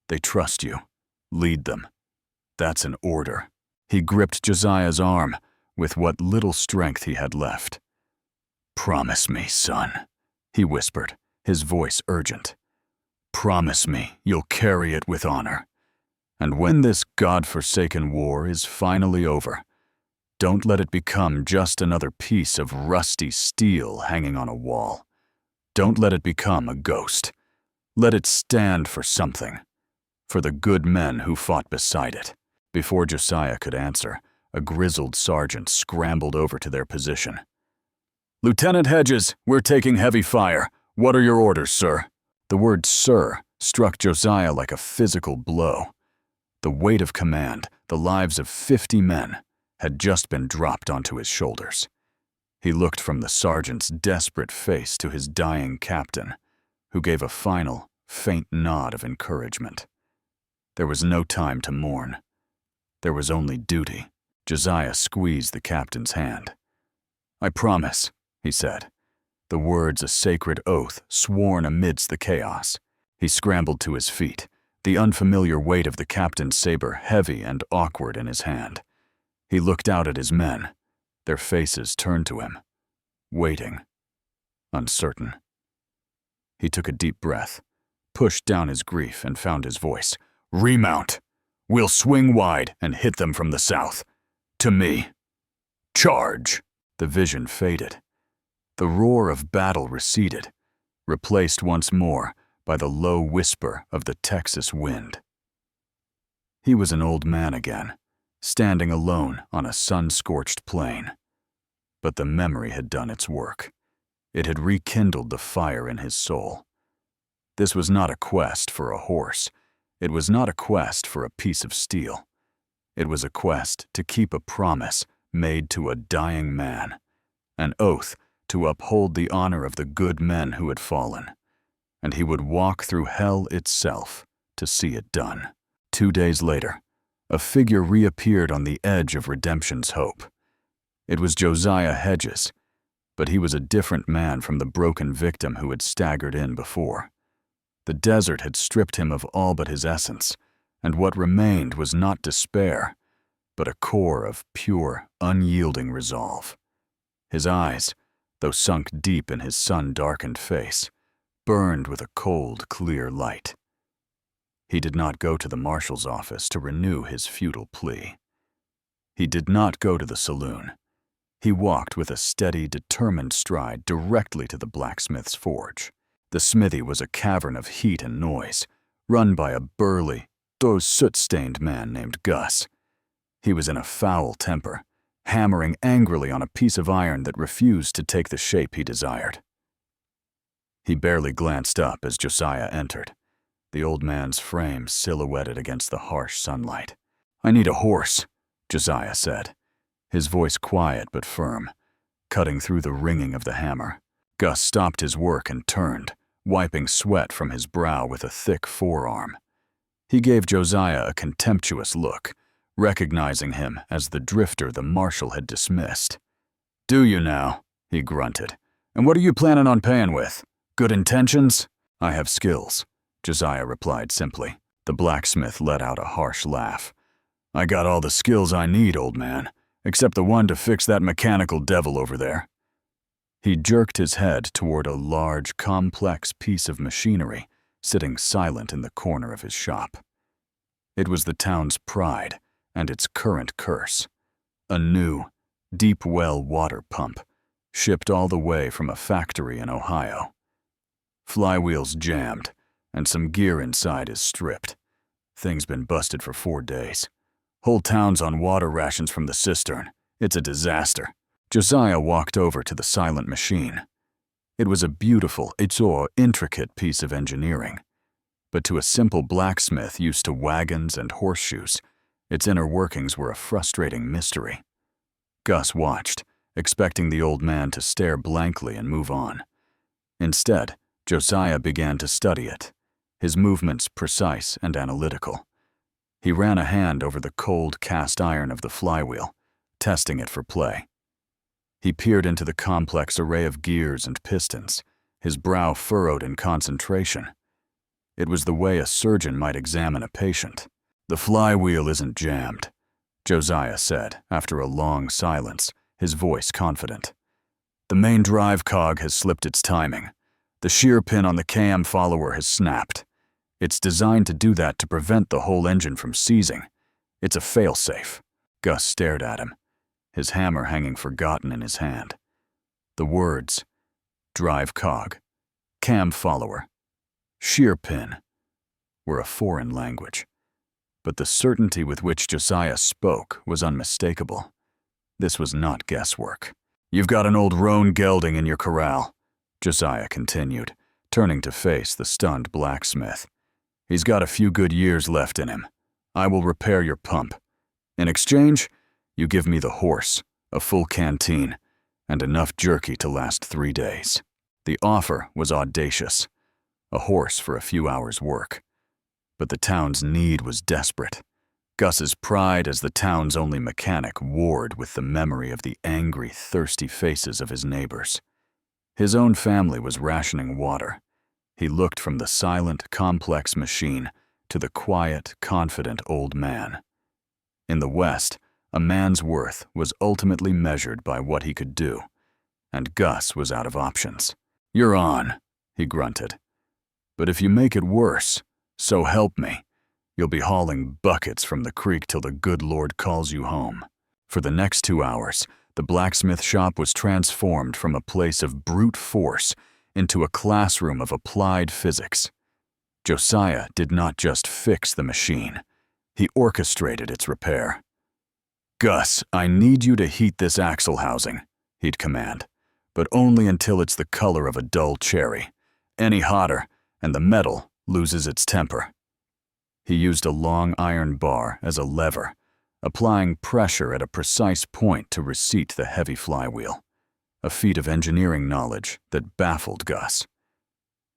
They trust you. Lead them. That's an order." He gripped Josiah's arm with what little strength he had left. "Promise me, son," he whispered, his voice urgent. "Promise me you'll carry it with honor. And when this God-forsaken war is finally over, don't let it become just another piece of rusty steel hanging on a wall. Don't let it become a ghost. Let it stand for something, for the good men who fought beside it." Before Josiah could answer, a grizzled sergeant scrambled over to their position. "Lieutenant Hedges, we're taking heavy fire. What are your orders, sir?" The word "sir" struck Josiah like a physical blow. The weight of command, the lives of 50 men, had just been dropped onto his shoulders. He looked from the sergeant's desperate face to his dying captain, who gave a final, faint nod of encouragement. There was no time to mourn. There was only duty. Josiah squeezed the captain's hand. "I promise," he said, the words a sacred oath sworn amidst the chaos. He scrambled to his feet, the unfamiliar weight of the captain's saber heavy and awkward in his hand. He looked out at his men, their faces turned to him, waiting, uncertain. He took a deep breath, pushed down his grief, and found his voice. "Remount! We'll swing wide and hit them from the south. To me. Charge!" The vision faded. The roar of battle receded, replaced once more by the low whisper of the Texas wind. He was an old man again, standing alone on a sun-scorched plain. But the memory had done its work. It had rekindled the fire in his soul. This was not a quest for a horse. It was not a quest for a piece of steel. It was a quest to keep a promise made to a dying man, an oath to uphold the honor of the good men who had fallen, and he would walk through hell itself to see it done. 2 days later, a figure reappeared on the edge of redemption's hope. It was Josiah Hedges, but he was a different man from the broken victim who had staggered in before. The desert had stripped him of all but his essence, and what remained was not despair, but a core of pure, unyielding resolve. His eyes, though sunk deep in his sun-darkened face, burned with a cold, clear light. He did not go to the marshal's office to renew his futile plea. He did not go to the saloon. He walked with a steady, determined stride directly to the blacksmith's forge. The smithy was a cavern of heat and noise, run by a burly, though soot-stained man named Gus. He was in a foul temper, hammering angrily on a piece of iron that refused to take the shape he desired. He barely glanced up as Josiah entered, the old man's frame silhouetted against the harsh sunlight. "I need a horse," Josiah said, his voice quiet but firm, cutting through the ringing of the hammer. Gus stopped his work and turned, wiping sweat from his brow with a thick forearm. He gave Josiah a contemptuous look, recognizing him as the drifter the marshal had dismissed. "Do you now?" he grunted. "And what are you planning on paying with? Good intentions?" "I have skills," Josiah replied simply. The blacksmith let out a harsh laugh. "I got all the skills I need, old man, except the one to fix that mechanical devil over there." He jerked his head toward a large, complex piece of machinery sitting silent in the corner of his shop. It was the town's pride and its current curse. A new, deep well water pump, shipped all the way from a factory in Ohio. Flywheels jammed, and some gear inside is stripped. Thing's been busted for 4 days. Whole town's on water rations from the cistern. It's a disaster. Josiah walked over to the silent machine. It was a beautiful, intricate piece of engineering. But to a simple blacksmith used to wagons and horseshoes, its inner workings were a frustrating mystery. Gus watched, expecting the old man to stare blankly and move on. Instead, Josiah began to study it, his movements precise and analytical. He ran a hand over the cold cast iron of the flywheel, testing it for play. He peered into the complex array of gears and pistons, his brow furrowed in concentration. It was the way a surgeon might examine a patient. "The flywheel isn't jammed," Josiah said after a long silence, his voice confident. "The main drive cog has slipped its timing. The shear pin on the cam follower has snapped. It's designed to do that to prevent the whole engine from seizing. It's a failsafe." Gus stared at him, his hammer hanging forgotten in his hand. The words, drive cog, cam follower, shear pin, were a foreign language. But the certainty with which Josiah spoke was unmistakable. This was not guesswork. "You've got an old roan gelding in your corral," Josiah continued, turning to face the stunned blacksmith. "He's got a few good years left in him. I will repair your pump. In exchange, you give me the horse, a full canteen, and enough jerky to last 3 days." The offer was audacious, a horse for a few hours' work. But the town's need was desperate. Gus's pride as the town's only mechanic warred with the memory of the angry, thirsty faces of his neighbors. His own family was rationing water. He looked from the silent, complex machine to the quiet, confident old man. In the West, a man's worth was ultimately measured by what he could do, and Gus was out of options. "You're on," he grunted. "But if you make it worse, so help me, you'll be hauling buckets from the creek till the good Lord calls you home." For the next 2 hours, the blacksmith shop was transformed from a place of brute force into a classroom of applied physics. Josiah did not just fix the machine, he orchestrated its repair. "Gus, I need you to heat this axle housing," he'd command, "but only until it's the color of a dull cherry. Any hotter, and the metal loses its temper." He used a long iron bar as a lever, applying pressure at a precise point to reseat the heavy flywheel, a feat of engineering knowledge that baffled Gus.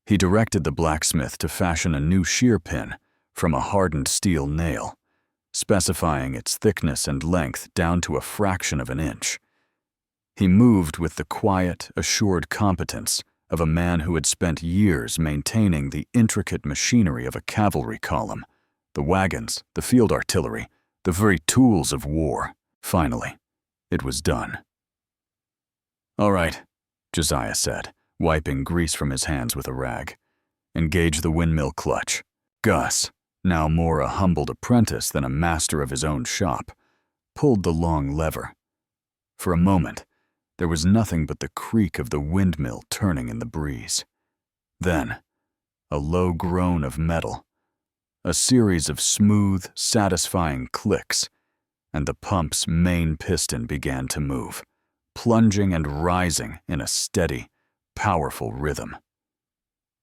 He directed the blacksmith to fashion a new shear pin from a hardened steel nail, specifying its thickness and length down to a fraction of an inch. He moved with the quiet, assured competence of a man who had spent years maintaining the intricate machinery of a cavalry column, the wagons, the field artillery, the very tools of war. Finally, it was done. "All right," Josiah said, wiping grease from his hands with a rag. "Engage the windmill clutch." Gus, now more a humbled apprentice than a master of his own shop, pulled the long lever. For a moment, there was nothing but the creak of the windmill turning in the breeze. Then, a low groan of metal, a series of smooth, satisfying clicks, and the pump's main piston began to move, plunging and rising in a steady, powerful rhythm.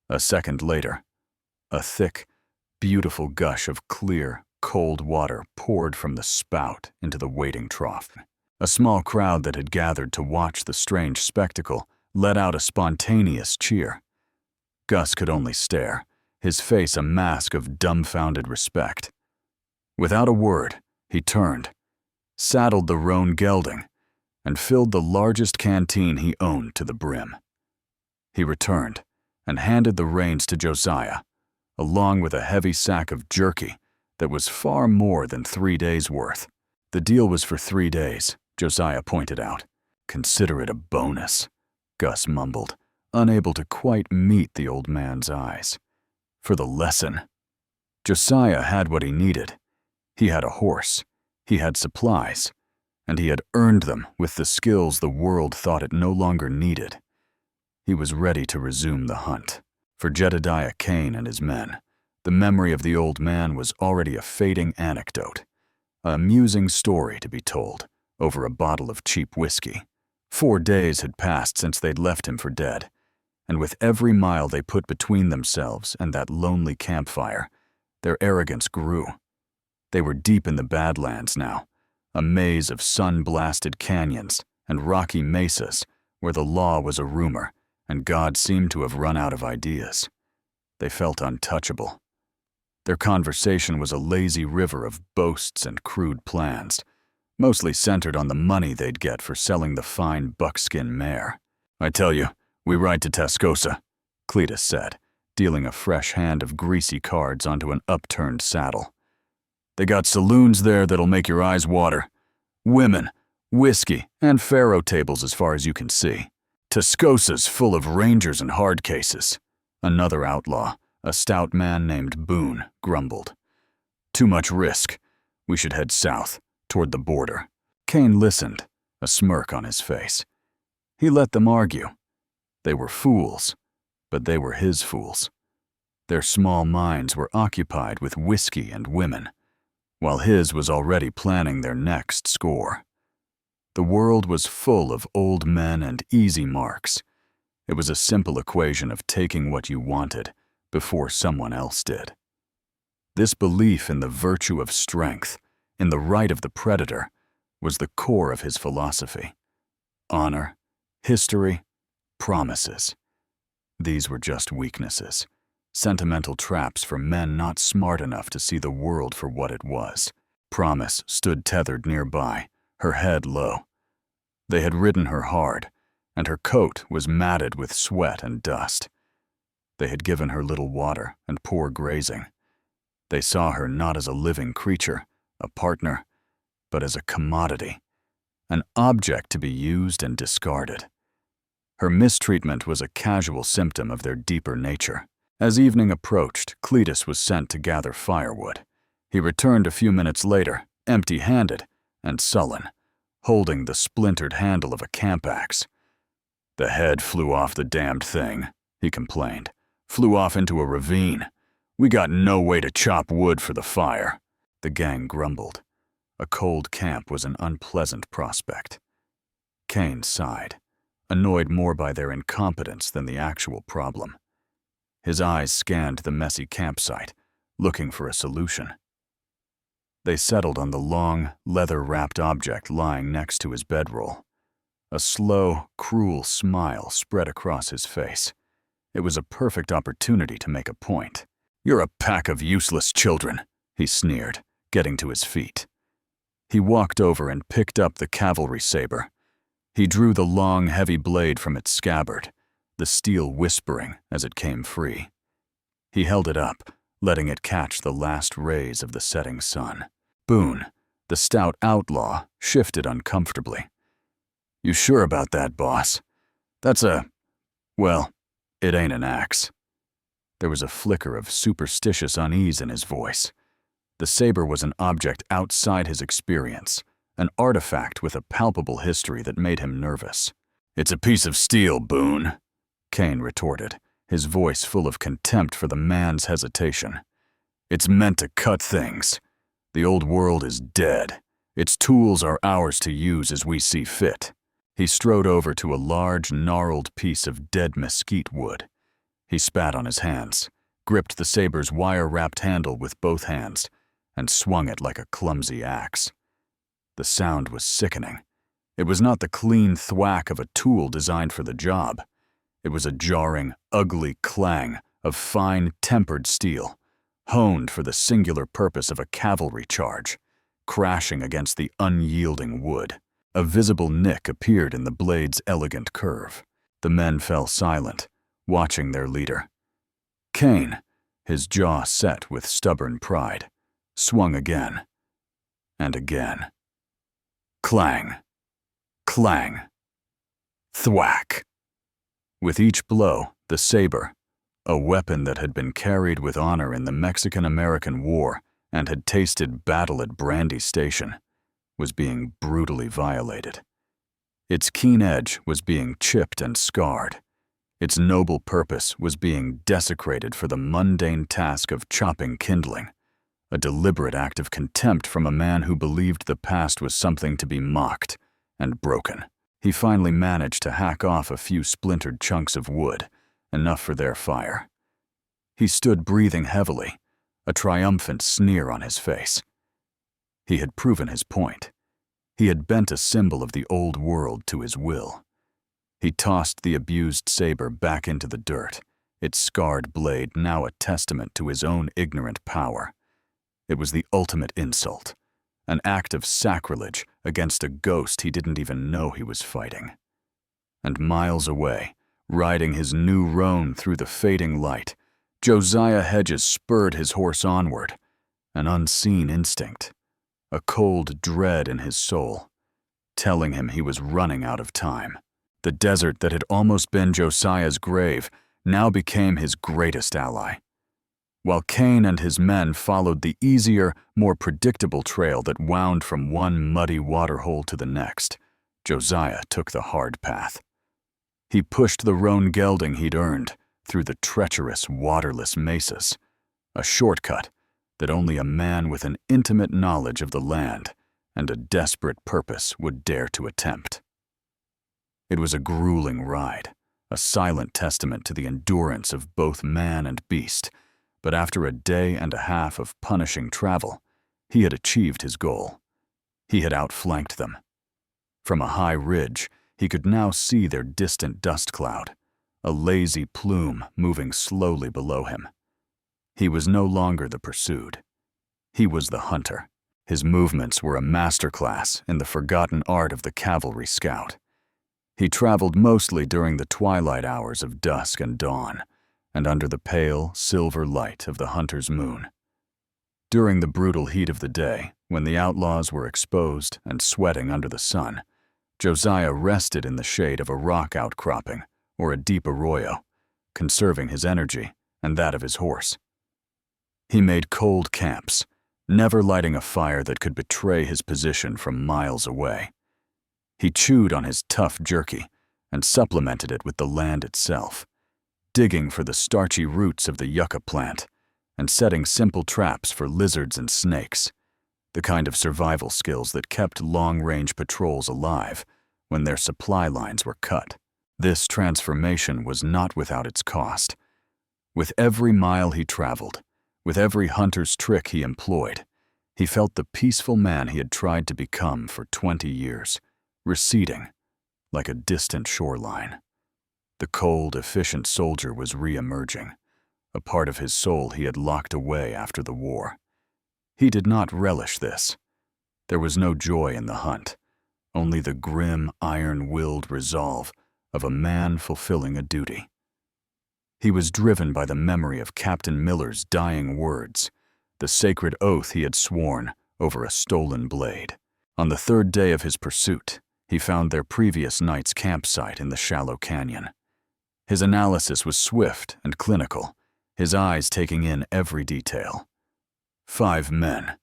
A second later, a thick, beautiful gush of clear, cold water poured from the spout into the waiting trough. A small crowd that had gathered to watch the strange spectacle let out a spontaneous cheer. Gus could only stare, his face a mask of dumbfounded respect. Without a word, he turned, saddled the roan gelding, and filled the largest canteen he owned to the brim. He returned and handed the reins to Josiah, along with a heavy sack of jerky that was far more than 3 days' worth. The deal was for 3 days, Josiah pointed out. Consider it a bonus, Gus mumbled, unable to quite meet the old man's eyes. For the lesson. Josiah had what he needed. He had a horse, he had supplies, and he had earned them with the skills the world thought it no longer needed. He was ready to resume the hunt. For Jedediah Kane and his men, the memory of the old man was already a fading anecdote, an amusing story to be told over a bottle of cheap whiskey. 4 days had passed since they'd left him for dead, and with every mile they put between themselves and that lonely campfire, their arrogance grew. They were deep in the Badlands now, a maze of sun-blasted canyons and rocky mesas where the law was a rumor and God seemed to have run out of ideas. They felt untouchable. Their conversation was a lazy river of boasts and crude plans, mostly centered on the money they'd get for selling the fine buckskin mare. "I tell you, we ride to Tascosa," Cletus said, dealing a fresh hand of greasy cards onto an upturned saddle. "They got saloons there that'll make your eyes water. Women, whiskey, and faro tables as far as you can see. Tascosa's full of rangers and hard cases," another outlaw, a stout man named Boone, grumbled. "Too much risk. We should head south, toward the border." Kane listened, a smirk on his face. He let them argue. They were fools, but they were his fools. Their small minds were occupied with whiskey and women, while his was already planning their next score. The world was full of old men and easy marks. It was a simple equation of taking what you wanted before someone else did. This belief in the virtue of strength, in the right of the predator, was the core of his philosophy. Honor, history, promises. These were just weaknesses, sentimental traps for men not smart enough to see the world for what it was. Promise stood tethered nearby, her head low. They had ridden her hard, and her coat was matted with sweat and dust. They had given her little water and poor grazing. They saw her not as a living creature, a partner, but as a commodity, an object to be used and discarded. Her mistreatment was a casual symptom of their deeper nature. As evening approached, Cletus was sent to gather firewood. He returned a few minutes later, empty-handed and sullen, holding the splintered handle of a camp axe. "The head flew off the damned thing," he complained. "Flew off into a ravine. We got no way to chop wood for the fire." The gang grumbled. A cold camp was an unpleasant prospect. Kane sighed, annoyed more by their incompetence than the actual problem. His eyes scanned the messy campsite, looking for a solution. They settled on the long, leather-wrapped object lying next to his bedroll. A slow, cruel smile spread across his face. It was a perfect opportunity to make a point. "You're a pack of useless children," he sneered, getting to his feet. He walked over and picked up the Cavalry Saber. He drew the long, heavy blade from its scabbard, the steel whispering as it came free. He held it up, letting it catch the last rays of the setting sun. Boone, the stout outlaw, shifted uncomfortably. "You sure about that, boss? That's well, it ain't an axe." There was a flicker of superstitious unease in his voice. The saber was an object outside his experience, an artifact with a palpable history that made him nervous. "It's a piece of steel, Boone," Kane retorted, his voice full of contempt for the man's hesitation. "It's meant to cut things. The old world is dead. Its tools are ours to use as we see fit." He strode over to a large, gnarled piece of dead mesquite wood. He spat on his hands, gripped the saber's wire-wrapped handle with both hands, and swung it like a clumsy axe. The sound was sickening. It was not the clean thwack of a tool designed for the job. It was a jarring, ugly clang of fine, tempered steel, honed for the singular purpose of a cavalry charge, crashing against the unyielding wood. A visible nick appeared in the blade's elegant curve. The men fell silent, watching their leader. Cain, his jaw set with stubborn pride, swung again and again. Clang, clang, thwack. With each blow, the saber, a weapon that had been carried with honor in the Mexican-American War and had tasted battle at Brandy Station, was being brutally violated. Its keen edge was being chipped and scarred. Its noble purpose was being desecrated for the mundane task of chopping kindling, a deliberate act of contempt from a man who believed the past was something to be mocked and broken. He finally managed to hack off a few splintered chunks of wood, enough for their fire. He stood breathing heavily, a triumphant sneer on his face. He had proven his point. He had bent a symbol of the old world to his will. He tossed the abused saber back into the dirt, its scarred blade now a testament to his own ignorant power. It was the ultimate insult, an act of sacrilege against a ghost he didn't even know he was fighting. And miles away, riding his new roan through the fading light, Josiah Hedges spurred his horse onward, an unseen instinct, a cold dread in his soul, telling him he was running out of time. The desert that had almost been Josiah's grave now became his greatest ally. While Cain and his men followed the easier, more predictable trail that wound from one muddy waterhole to the next, Josiah took the hard path. He pushed the roan gelding he'd earned through the treacherous, waterless mesas, a shortcut that only a man with an intimate knowledge of the land and a desperate purpose would dare to attempt. It was a grueling ride, a silent testament to the endurance of both man and beast, but after a day and a half of punishing travel, he had achieved his goal. He had outflanked them. From a high ridge, he could now see their distant dust cloud, a lazy plume moving slowly below him. He was no longer the pursued. He was the hunter. His movements were a masterclass in the forgotten art of the cavalry scout. He traveled mostly during the twilight hours of dusk and dawn, and under the pale, silver light of the hunter's moon. During the brutal heat of the day, when the outlaws were exposed and sweating under the sun, Josiah rested in the shade of a rock outcropping or a deep arroyo, conserving his energy and that of his horse. He made cold camps, never lighting a fire that could betray his position from miles away. He chewed on his tough jerky and supplemented it with the land itself, digging for the starchy roots of the yucca plant and setting simple traps for lizards and snakes, the kind of survival skills that kept long-range patrols alive when their supply lines were cut. This transformation was not without its cost. With every mile he traveled, with every hunter's trick he employed, he felt the peaceful man he had tried to become for 20 years, receding like a distant shoreline. The cold, efficient soldier was re-emerging, a part of his soul he had locked away after the war. He did not relish this. There was no joy in the hunt, only the grim, iron-willed resolve of a man fulfilling a duty. He was driven by the memory of Captain Miller's dying words, the sacred oath he had sworn over a stolen blade. On the third day of his pursuit, he found their previous night's campsite in the shallow canyon. His analysis was swift and clinical, his eyes taking in every detail. 5 men,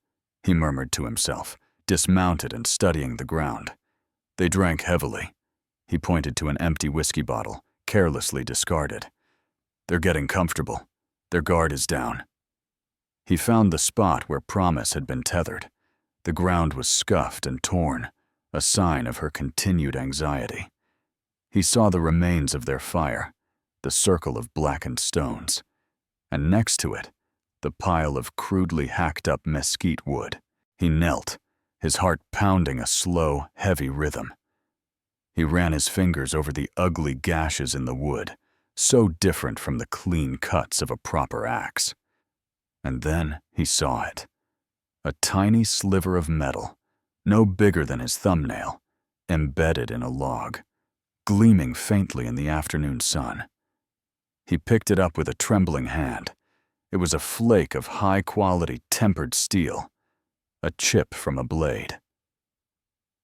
he murmured to himself, dismounted and studying the ground. They drank heavily. He pointed to an empty whiskey bottle, carelessly discarded. They're getting comfortable. Their guard is down. He found the spot where Promise had been tethered. The ground was scuffed and torn, a sign of her continued anxiety. He saw the remains of their fire, the circle of blackened stones, and next to it, the pile of crudely hacked-up mesquite wood. He knelt, his heart pounding a slow, heavy rhythm. He ran his fingers over the ugly gashes in the wood, so different from the clean cuts of a proper axe. And then he saw it. A tiny sliver of metal, no bigger than his thumbnail, embedded in a log, gleaming faintly in the afternoon sun. He picked it up with a trembling hand. It was a flake of high-quality tempered steel, a chip from a blade.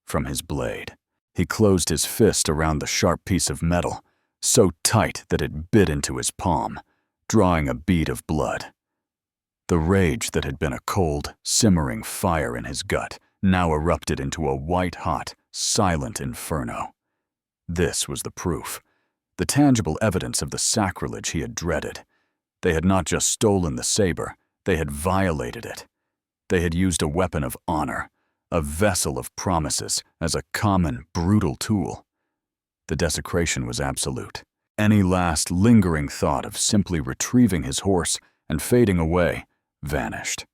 From his blade, he closed his fist around the sharp piece of metal, so tight that it bit into his palm, drawing a bead of blood. The rage that had been a cold, simmering fire in his gut now erupted into a white-hot, silent inferno. This was the proof, the tangible evidence of the sacrilege he had dreaded. They had not just stolen the saber, they had violated it. They had used a weapon of honor, a vessel of promises, as a common, brutal tool. The desecration was absolute. Any last lingering thought of simply retrieving his horse and fading away vanished.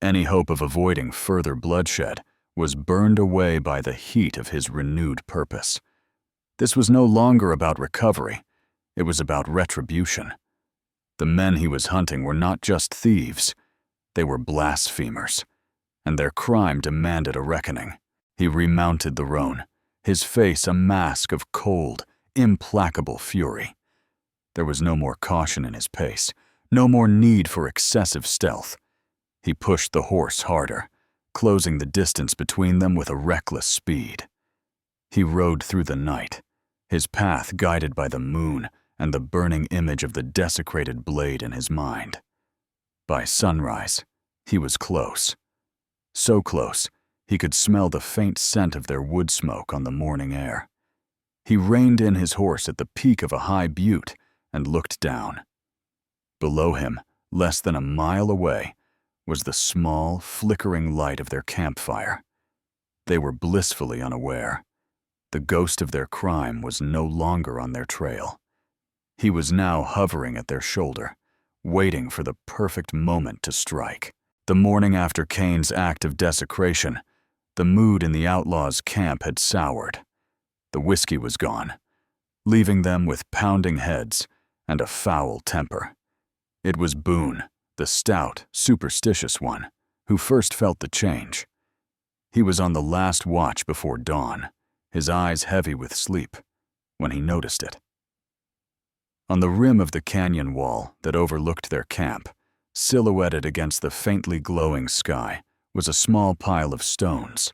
Any hope of avoiding further bloodshed was burned away by the heat of his renewed purpose. This was no longer about recovery, it was about retribution. The men he was hunting were not just thieves, they were blasphemers, and their crime demanded a reckoning. He remounted the roan, his face a mask of cold, implacable fury. There was no more caution in his pace, no more need for excessive stealth. He pushed the horse harder, closing the distance between them with a reckless speed. He rode through the night, his path guided by the moon and the burning image of the desecrated blade in his mind. By sunrise, he was close. So close, he could smell the faint scent of their wood smoke on the morning air. He reined in his horse at the peak of a high butte and looked down. Below him, less than a mile away, was the small, flickering light of their campfire. They were blissfully unaware. The ghost of their crime was no longer on their trail. He was now hovering at their shoulder, waiting for the perfect moment to strike. The morning after Kane's act of desecration, the mood in the Outlaws' camp had soured. The whiskey was gone, leaving them with pounding heads and a foul temper. It was Boone, the stout, superstitious one, who first felt the change. He was on the last watch before dawn, his eyes heavy with sleep, when he noticed it. On the rim of the canyon wall that overlooked their camp, silhouetted against the faintly glowing sky, was a small pile of stones,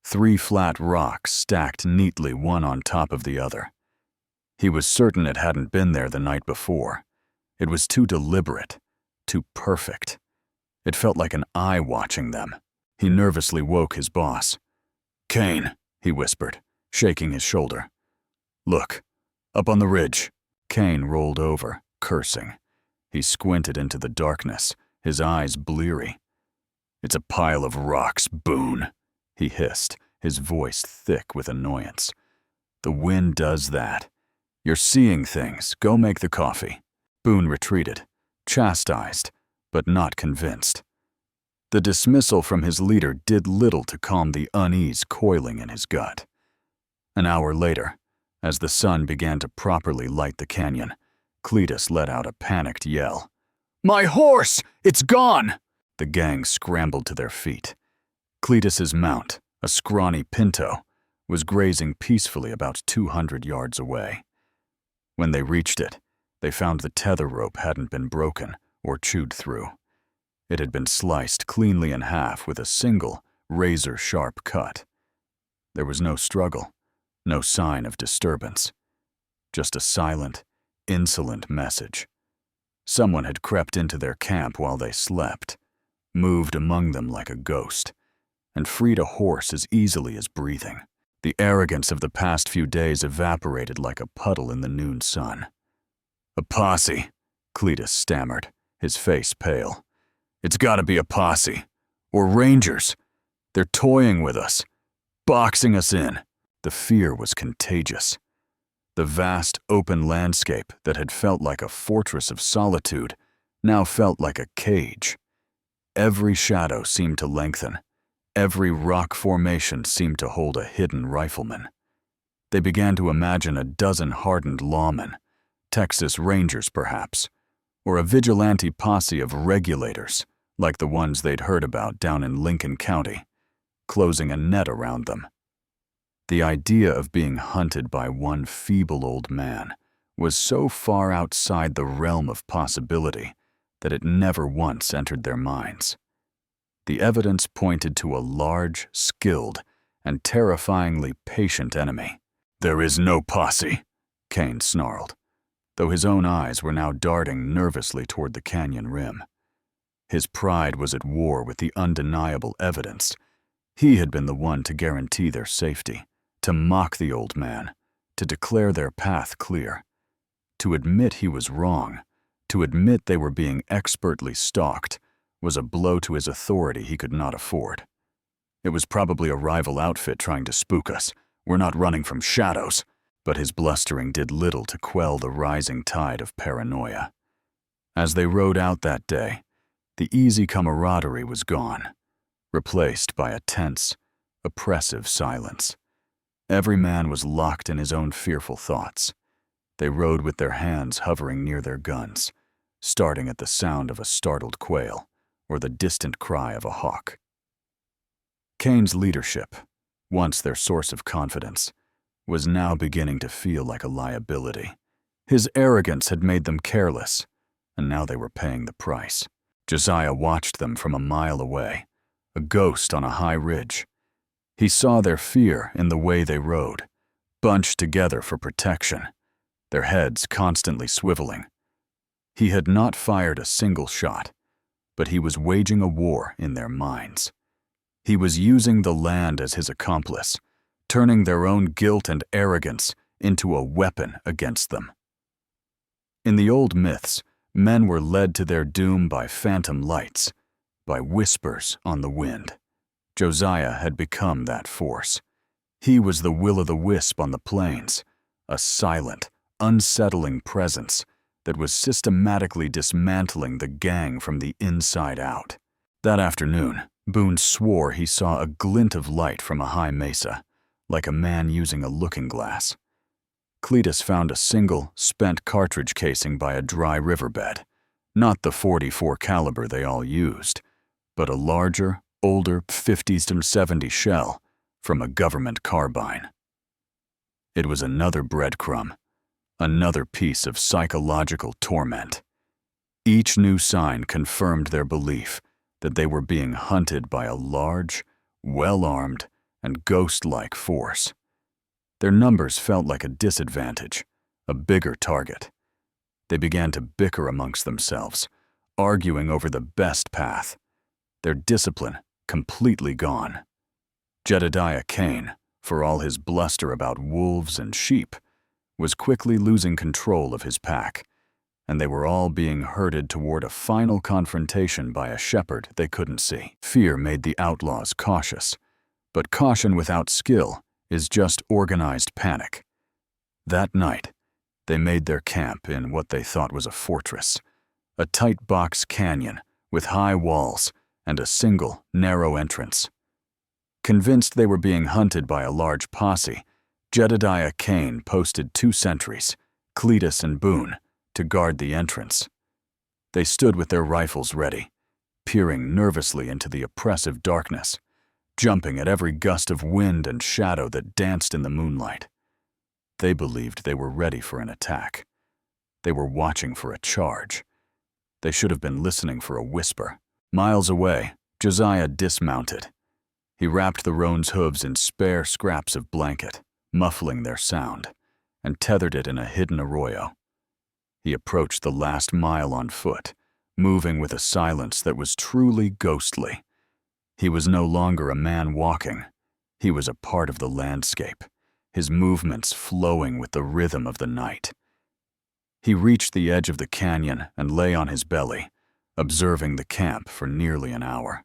3 flat rocks stacked neatly one on top of the other. He was certain it hadn't been there the night before. It was too deliberate, too perfect. It felt like an eye watching them. He nervously woke his boss. "Kane," he whispered, shaking his shoulder. "Look, up on the ridge." Kane rolled over, cursing. He squinted into the darkness, his eyes bleary. "It's a pile of rocks, Boone," he hissed, his voice thick with annoyance. "The wind does that. You're seeing things. Go make the coffee." Boone retreated, chastised, but not convinced. The dismissal from his leader did little to calm the unease coiling in his gut. An hour later, as the sun began to properly light the canyon, Cletus let out a panicked yell. "My horse! It's gone!" The gang scrambled to their feet. Cletus's mount, a scrawny pinto, was grazing peacefully about 200 yards away. When they reached it, they found the tether rope hadn't been broken or chewed through. It had been sliced cleanly in half with a single, razor-sharp cut. There was no struggle, no sign of disturbance. Just a silent, insolent message. Someone had crept into their camp while they slept, moved among them like a ghost, and freed a horse as easily as breathing. The arrogance of the past few days evaporated like a puddle in the noon sun. "A posse," Cletus stammered, his face pale. "It's gotta be a posse. Or rangers. They're toying with us, boxing us in." The fear was contagious. The vast, open landscape that had felt like a fortress of solitude now felt like a cage. Every shadow seemed to lengthen. Every rock formation seemed to hold a hidden rifleman. They began to imagine a dozen hardened lawmen, Texas Rangers perhaps, or a vigilante posse of regulators like the ones they'd heard about down in Lincoln County, closing a net around them. The idea of being hunted by one feeble old man was so far outside the realm of possibility that it never once entered their minds. The evidence pointed to a large, skilled, and terrifyingly patient enemy. "There is no posse," Kane snarled, though his own eyes were now darting nervously toward the canyon rim. His pride was at war with the undeniable evidence. He had been the one to guarantee their safety, to mock the old man, to declare their path clear. To admit he was wrong, to admit they were being expertly stalked, was a blow to his authority he could not afford. "It was probably a rival outfit trying to spook us. We're not running from shadows." But his blustering did little to quell the rising tide of paranoia. As they rode out that day, the easy camaraderie was gone, replaced by a tense, oppressive silence. Every man was locked in his own fearful thoughts. They rode with their hands hovering near their guns, starting at the sound of a startled quail or the distant cry of a hawk. Kane's leadership, once their source of confidence, was now beginning to feel like a liability. His arrogance had made them careless, and now they were paying the price. Josiah watched them from a mile away, a ghost on a high ridge. He saw their fear in the way they rode, bunched together for protection, their heads constantly swiveling. He had not fired a single shot, but he was waging a war in their minds. He was using the land as his accomplice, turning their own guilt and arrogance into a weapon against them. In the old myths, men were led to their doom by phantom lights, by whispers on the wind. Josiah had become that force. He was the will-o'-the-wisp on the plains, a silent, unsettling presence that was systematically dismantling the gang from the inside out. That afternoon, Boone swore he saw a glint of light from a high mesa, like a man using a looking glass. Cletus found a single, spent cartridge casing by a dry riverbed, not the .44 caliber they all used, but a larger, older .50-70 shell from a government carbine. It was another breadcrumb, another piece of psychological torment. Each new sign confirmed their belief that they were being hunted by a large, well-armed, and ghost-like force. Their numbers felt like a disadvantage, a bigger target. They began to bicker amongst themselves, arguing over the best path, their discipline completely gone. Jedediah Kane, for all his bluster about wolves and sheep, was quickly losing control of his pack, and they were all being herded toward a final confrontation by a shepherd they couldn't see. Fear made the outlaws cautious, but caution without skill is just organized panic. That night, they made their camp in what they thought was a fortress, a tight box canyon with high walls and a single, narrow entrance. Convinced they were being hunted by a large posse, Jedediah Kane posted 2 sentries, Cletus and Boone, to guard the entrance. They stood with their rifles ready, peering nervously into the oppressive darkness, jumping at every gust of wind and shadow that danced in the moonlight. They believed they were ready for an attack. They were watching for a charge. They should have been listening for a whisper. Miles away, Josiah dismounted. He wrapped the roan's hooves in spare scraps of blanket, muffling their sound, and tethered it in a hidden arroyo. He approached the last mile on foot, moving with a silence that was truly ghostly. He was no longer a man walking. He was a part of the landscape, his movements flowing with the rhythm of the night. He reached the edge of the canyon and lay on his belly, observing the camp for nearly an hour.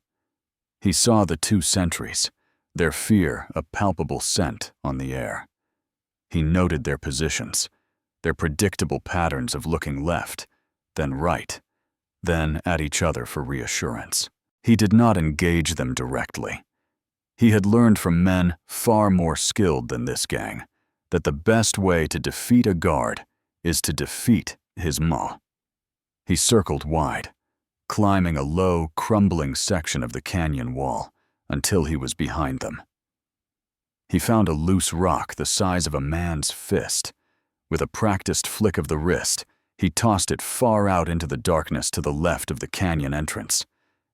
He saw the 2 sentries, their fear a palpable scent on the air. He noted their positions, their predictable patterns of looking left, then right, then at each other for reassurance. He did not engage them directly. He had learned from men far more skilled than this gang that the best way to defeat a guard is to defeat his maw. He circled wide, climbing a low, crumbling section of the canyon wall until he was behind them. He found a loose rock the size of a man's fist. With a practiced flick of the wrist, he tossed it far out into the darkness to the left of the canyon entrance.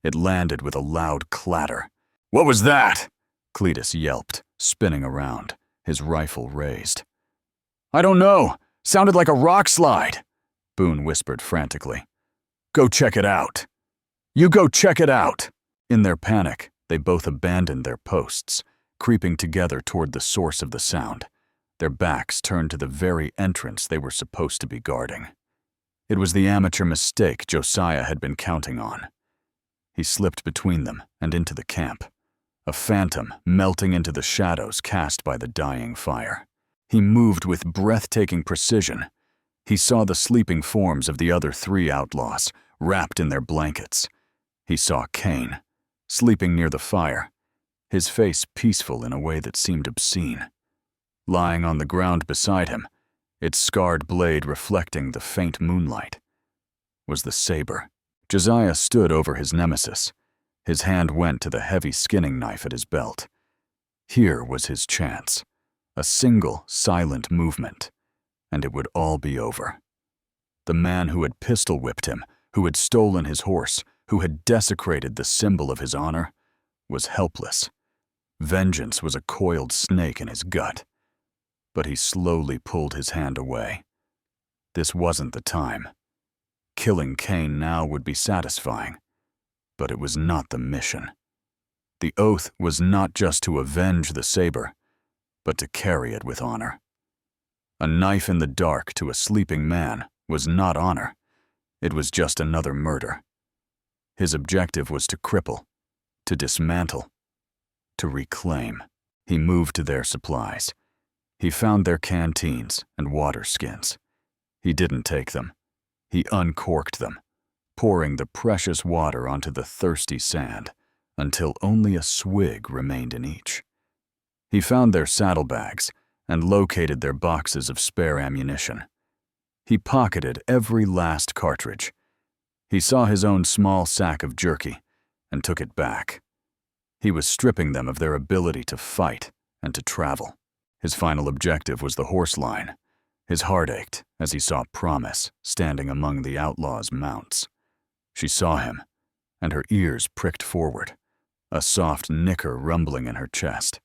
It landed with a loud clatter. "What was that?" Cletus yelped, spinning around, his rifle raised. "I don't know. Sounded like a rock slide," Boone whispered frantically. "Go check it out." "You go check it out." In their panic, they both abandoned their posts, creeping together toward the source of the sound, their backs turned to the very entrance they were supposed to be guarding. It was the amateur mistake Josiah had been counting on. He slipped between them and into the camp, a phantom melting into the shadows cast by the dying fire. He moved with breathtaking precision. He saw the sleeping forms of the other 3 outlaws, wrapped in their blankets. He saw Cain, sleeping near the fire, his face peaceful in a way that seemed obscene. Lying on the ground beside him, its scarred blade reflecting the faint moonlight, was the saber. Josiah stood over his nemesis. His hand went to the heavy skinning knife at his belt. Here was his chance. A single, silent movement, and it would all be over. The man who had pistol-whipped him, who had stolen his horse, who had desecrated the symbol of his honor, was helpless. Vengeance was a coiled snake in his gut. But he slowly pulled his hand away. This wasn't the time. Killing Cain now would be satisfying, but it was not the mission. The oath was not just to avenge the saber, but to carry it with honor. A knife in the dark to a sleeping man was not honor. It was just another murder. His objective was to cripple, to dismantle, to reclaim. He moved to their supplies. He found their canteens and water skins. He didn't take them. He uncorked them, pouring the precious water onto the thirsty sand until only a swig remained in each. He found their saddlebags and located their boxes of spare ammunition. He pocketed every last cartridge. He saw his own small sack of jerky and took it back. He was stripping them of their ability to fight and to travel. His final objective was the horse line. His heart ached as he saw Promise standing among the outlaws' mounts. She saw him, and her ears pricked forward, a soft nicker rumbling in her chest.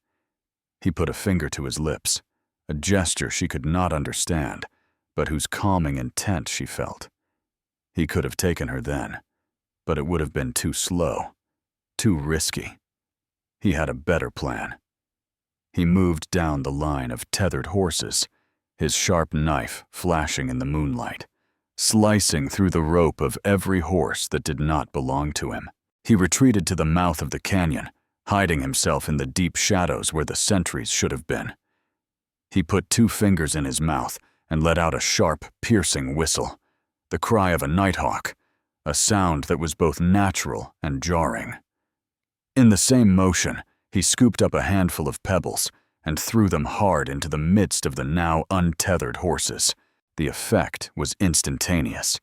He put a finger to his lips, a gesture she could not understand, but whose calming intent she felt. He could have taken her then, but it would have been too slow, too risky. He had a better plan. He moved down the line of tethered horses, his sharp knife flashing in the moonlight, slicing through the rope of every horse that did not belong to him. He retreated to the mouth of the canyon, hiding himself in the deep shadows where the sentries should have been. He put 2 fingers in his mouth and let out a sharp, piercing whistle, the cry of a nighthawk, a sound that was both natural and jarring. In the same motion, he scooped up a handful of pebbles and threw them hard into the midst of the now untethered horses. The effect was instantaneous.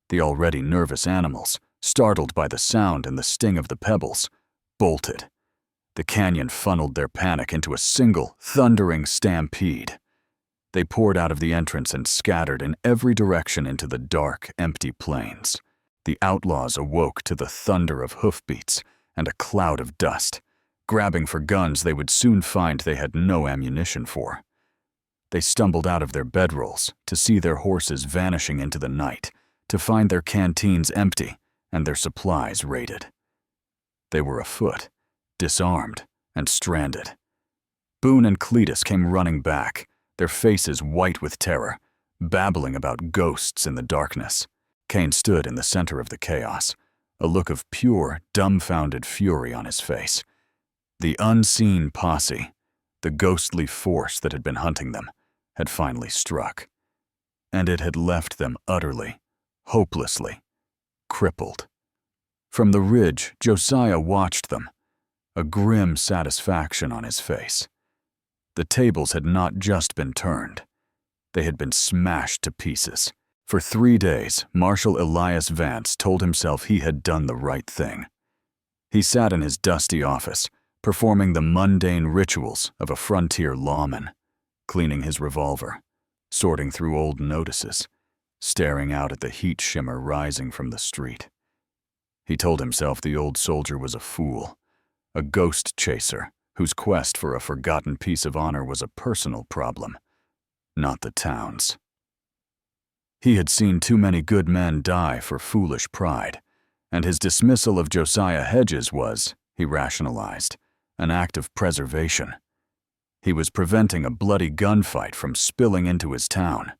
The already nervous animals, startled by the sound and the sting of the pebbles, bolted. The canyon funneled their panic into a single, thundering stampede. They poured out of the entrance and scattered in every direction into the dark, empty plains. The outlaws awoke to the thunder of hoofbeats and a cloud of dust, grabbing for guns they would soon find they had no ammunition for. They stumbled out of their bedrolls to see their horses vanishing into the night, to find their canteens empty and their supplies raided. They were afoot, disarmed, and stranded. Boone and Cletus came running back, their faces white with terror, babbling about ghosts in the darkness. Cain stood in the center of the chaos, a look of pure, dumbfounded fury on his face. The unseen posse, the ghostly force that had been hunting them, had finally struck. And it had left them utterly, hopelessly, crippled. From the ridge, Josiah watched them, a grim satisfaction on his face. The tables had not just been turned. They had been smashed to pieces. For 3 days, Marshal Elias Vance told himself he had done the right thing. He sat in his dusty office, performing the mundane rituals of a frontier lawman, cleaning his revolver, sorting through old notices, staring out at the heat shimmer rising from the street. He told himself the old soldier was a fool, a ghost chaser whose quest for a forgotten piece of honor was a personal problem, not the town's. He had seen too many good men die for foolish pride, and his dismissal of Josiah Hedges was, he rationalized, an act of preservation. He was preventing a bloody gunfight from spilling into his town.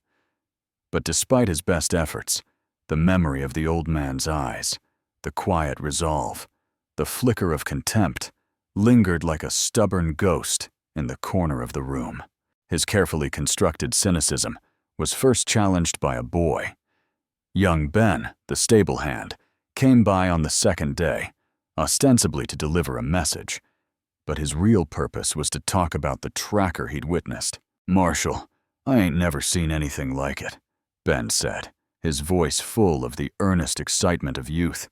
But despite his best efforts, the memory of the old man's eyes, the quiet resolve, the flicker of contempt, lingered like a stubborn ghost in the corner of the room. His carefully constructed cynicism was first challenged by a boy. Young Ben, the stable hand, came by on the second day, ostensibly to deliver a message, but his real purpose was to talk about the tracker he'd witnessed. "Marshal, I ain't never seen anything like it," Ben said, his voice full of the earnest excitement of youth.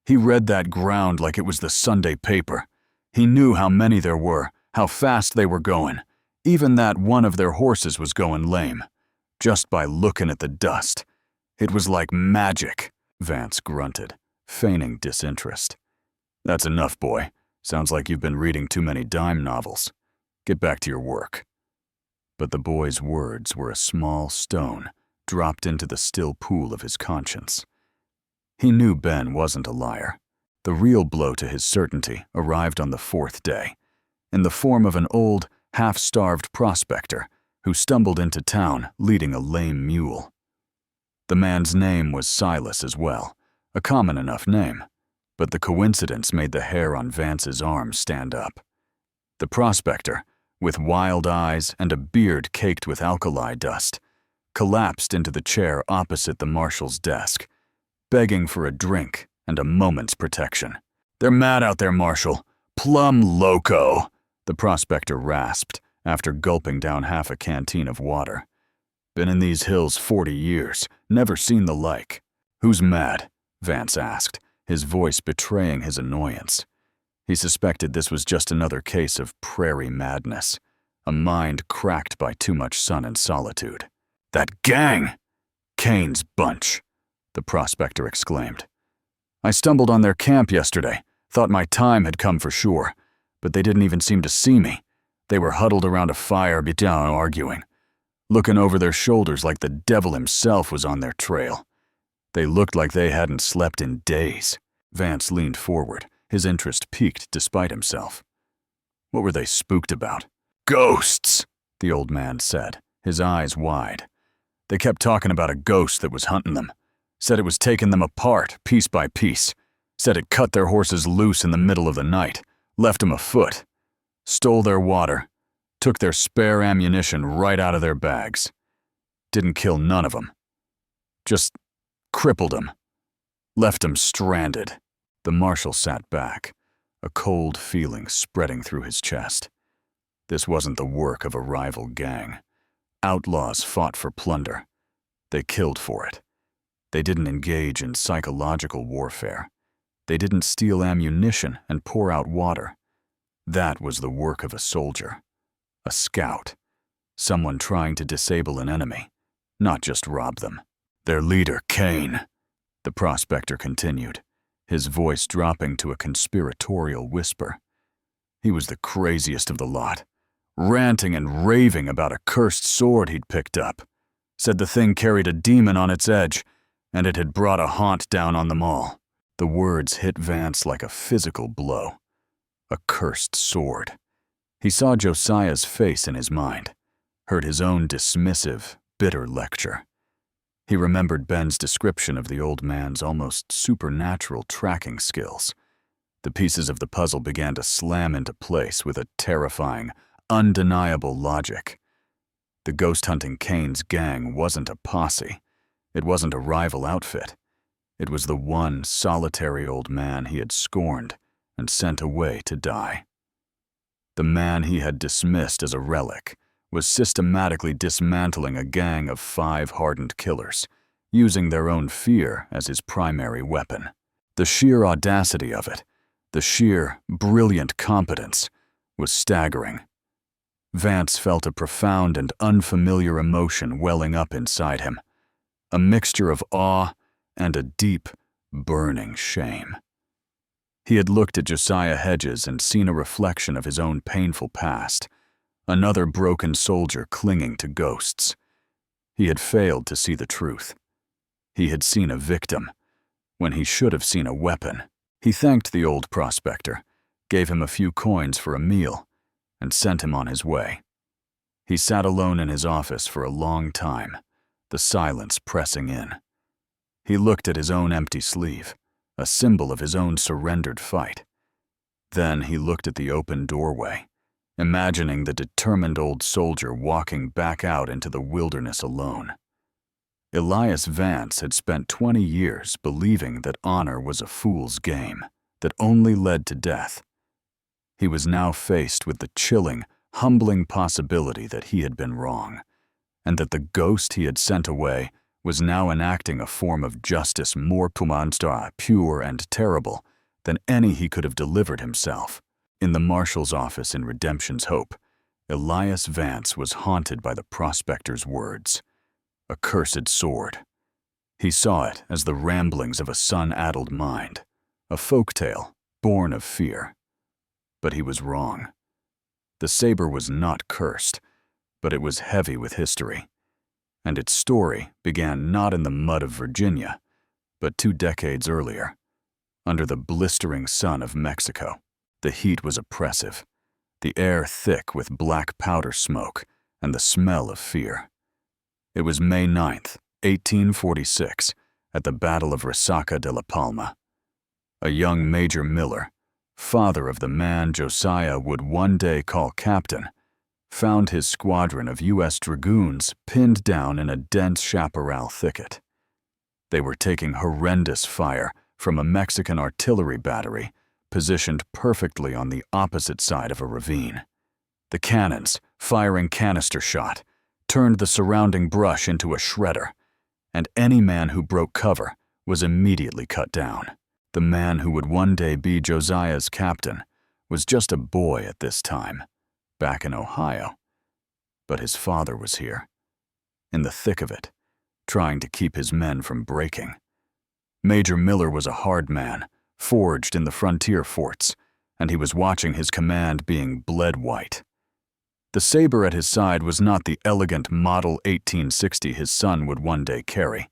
"He read that ground like it was the Sunday paper. He knew how many there were, how fast they were going, even that one of their horses was going lame. Just by looking at the dust. It was like magic," Vance grunted, feigning disinterest. "That's enough, boy. Sounds like you've been reading too many dime novels. Get back to your work." But the boy's words were a small stone dropped into the still pool of his conscience. He knew Ben wasn't a liar. The real blow to his certainty arrived on the 4th day, in the form of an old, half-starved prospector who stumbled into town leading a lame mule. The man's name was Silas as well, a common enough name, but the coincidence made the hair on Vance's arm stand up. The prospector, with wild eyes and a beard caked with alkali dust, collapsed into the chair opposite the marshal's desk, begging for a drink and a moment's protection. "They're mad out there, Marshal. Plumb loco," the prospector rasped, after gulping down half a canteen of water. "Been in these hills 40 years, never seen the like." "Who's mad?" Vance asked, his voice betraying his annoyance. He suspected this was just another case of prairie madness, a mind cracked by too much sun and solitude. "That gang! Kane's bunch," the prospector exclaimed. "I stumbled on their camp yesterday, thought my time had come for sure, but they didn't even seem to see me. They were huddled around a fire down arguing, looking over their shoulders like the devil himself was on their trail. They looked like they hadn't slept in days." Vance leaned forward, his interest piqued despite himself. "What were they spooked about?" "Ghosts," the old man said, his eyes wide. "They kept talking about a ghost that was hunting them. Said it was taking them apart, piece by piece. Said it cut their horses loose in the middle of the night, left them afoot. Stole their water, took their spare ammunition right out of their bags. Didn't kill none of them. Just crippled them. Left them stranded." The marshal sat back, a cold feeling spreading through his chest. This wasn't the work of a rival gang. Outlaws fought for plunder. They killed for it. They didn't engage in psychological warfare. They didn't steal ammunition and pour out water. That was the work of a soldier, a scout, someone trying to disable an enemy, not just rob them. "Their leader, Kane," the prospector continued, his voice dropping to a conspiratorial whisper. "He was the craziest of the lot, ranting and raving about a cursed sword he'd picked up. Said the thing carried a demon on its edge, and it had brought a haunt down on them all." The words hit Vance like a physical blow. A cursed sword. He saw Josiah's face in his mind, heard his own dismissive, bitter lecture. He remembered Ben's description of the old man's almost supernatural tracking skills. The pieces of the puzzle began to slam into place with a terrifying, undeniable logic. The ghost-hunting Kane's gang wasn't a posse. It wasn't a rival outfit. It was the one solitary old man he had scorned and sent away to die. The man he had dismissed as a relic was systematically dismantling a gang of 5 hardened killers, using their own fear as his primary weapon. The sheer audacity of it, the sheer, brilliant competence, was staggering. Vance felt a profound and unfamiliar emotion welling up inside him, a mixture of awe and a deep, burning shame. He had looked at Josiah Hedges and seen a reflection of his own painful past, another broken soldier clinging to ghosts. He had failed to see the truth. He had seen a victim, when he should have seen a weapon. He thanked the old prospector, gave him a few coins for a meal, and sent him on his way. He sat alone in his office for a long time, the silence pressing in. He looked at his own empty sleeve, a symbol of his own surrendered fight. Then he looked at the open doorway, imagining the determined old soldier walking back out into the wilderness alone. Elias Vance had spent 20 years believing that honor was a fool's game that only led to death. He was now faced with the chilling, humbling possibility that he had been wrong, and that the ghost he had sent away was now enacting a form of justice more pure and terrible than any he could have delivered himself. In the marshal's office in Redemption's Hope, Elias Vance was haunted by the prospector's words. A cursed sword. He saw it as the ramblings of a sun-addled mind, a folktale born of fear. But he was wrong. The saber was not cursed, but it was heavy with history. And its story began not in the mud of Virginia, but 2 decades earlier, under the blistering sun of Mexico. The heat was oppressive, the air thick with black powder smoke and the smell of fear. It was May 9th, 1846, at the Battle of Resaca de la Palma. A young Major Miller, father of the man Josiah would one day call captain, found his squadron of U.S. dragoons pinned down in a dense chaparral thicket. They were taking horrendous fire from a Mexican artillery battery positioned perfectly on the opposite side of a ravine. The cannons, firing canister shot, turned the surrounding brush into a shredder, and any man who broke cover was immediately cut down. The man who would one day be Josiah's captain was just a boy at this time, back in Ohio. But his father was here, in the thick of it, trying to keep his men from breaking. Major Miller was a hard man, forged in the frontier forts, and he was watching his command being bled white. The saber at his side was not the elegant Model 1860 his son would one day carry,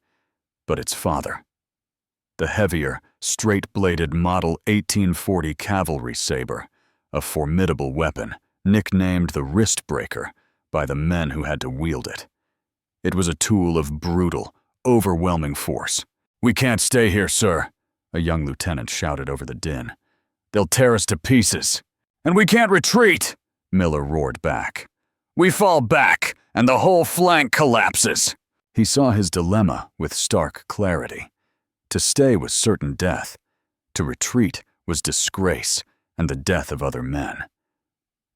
but its father. The heavier, straight-bladed Model 1840 Cavalry Saber, a formidable weapon, nicknamed the wrist breaker by the men who had to wield it. It was a tool of brutal, overwhelming force. "We can't stay here, sir," a young lieutenant shouted over the din. "They'll tear us to pieces." "And we can't retreat," Miller roared back. "We fall back, and the whole flank collapses." He saw his dilemma with stark clarity. To stay was certain death. To retreat was disgrace and the death of other men.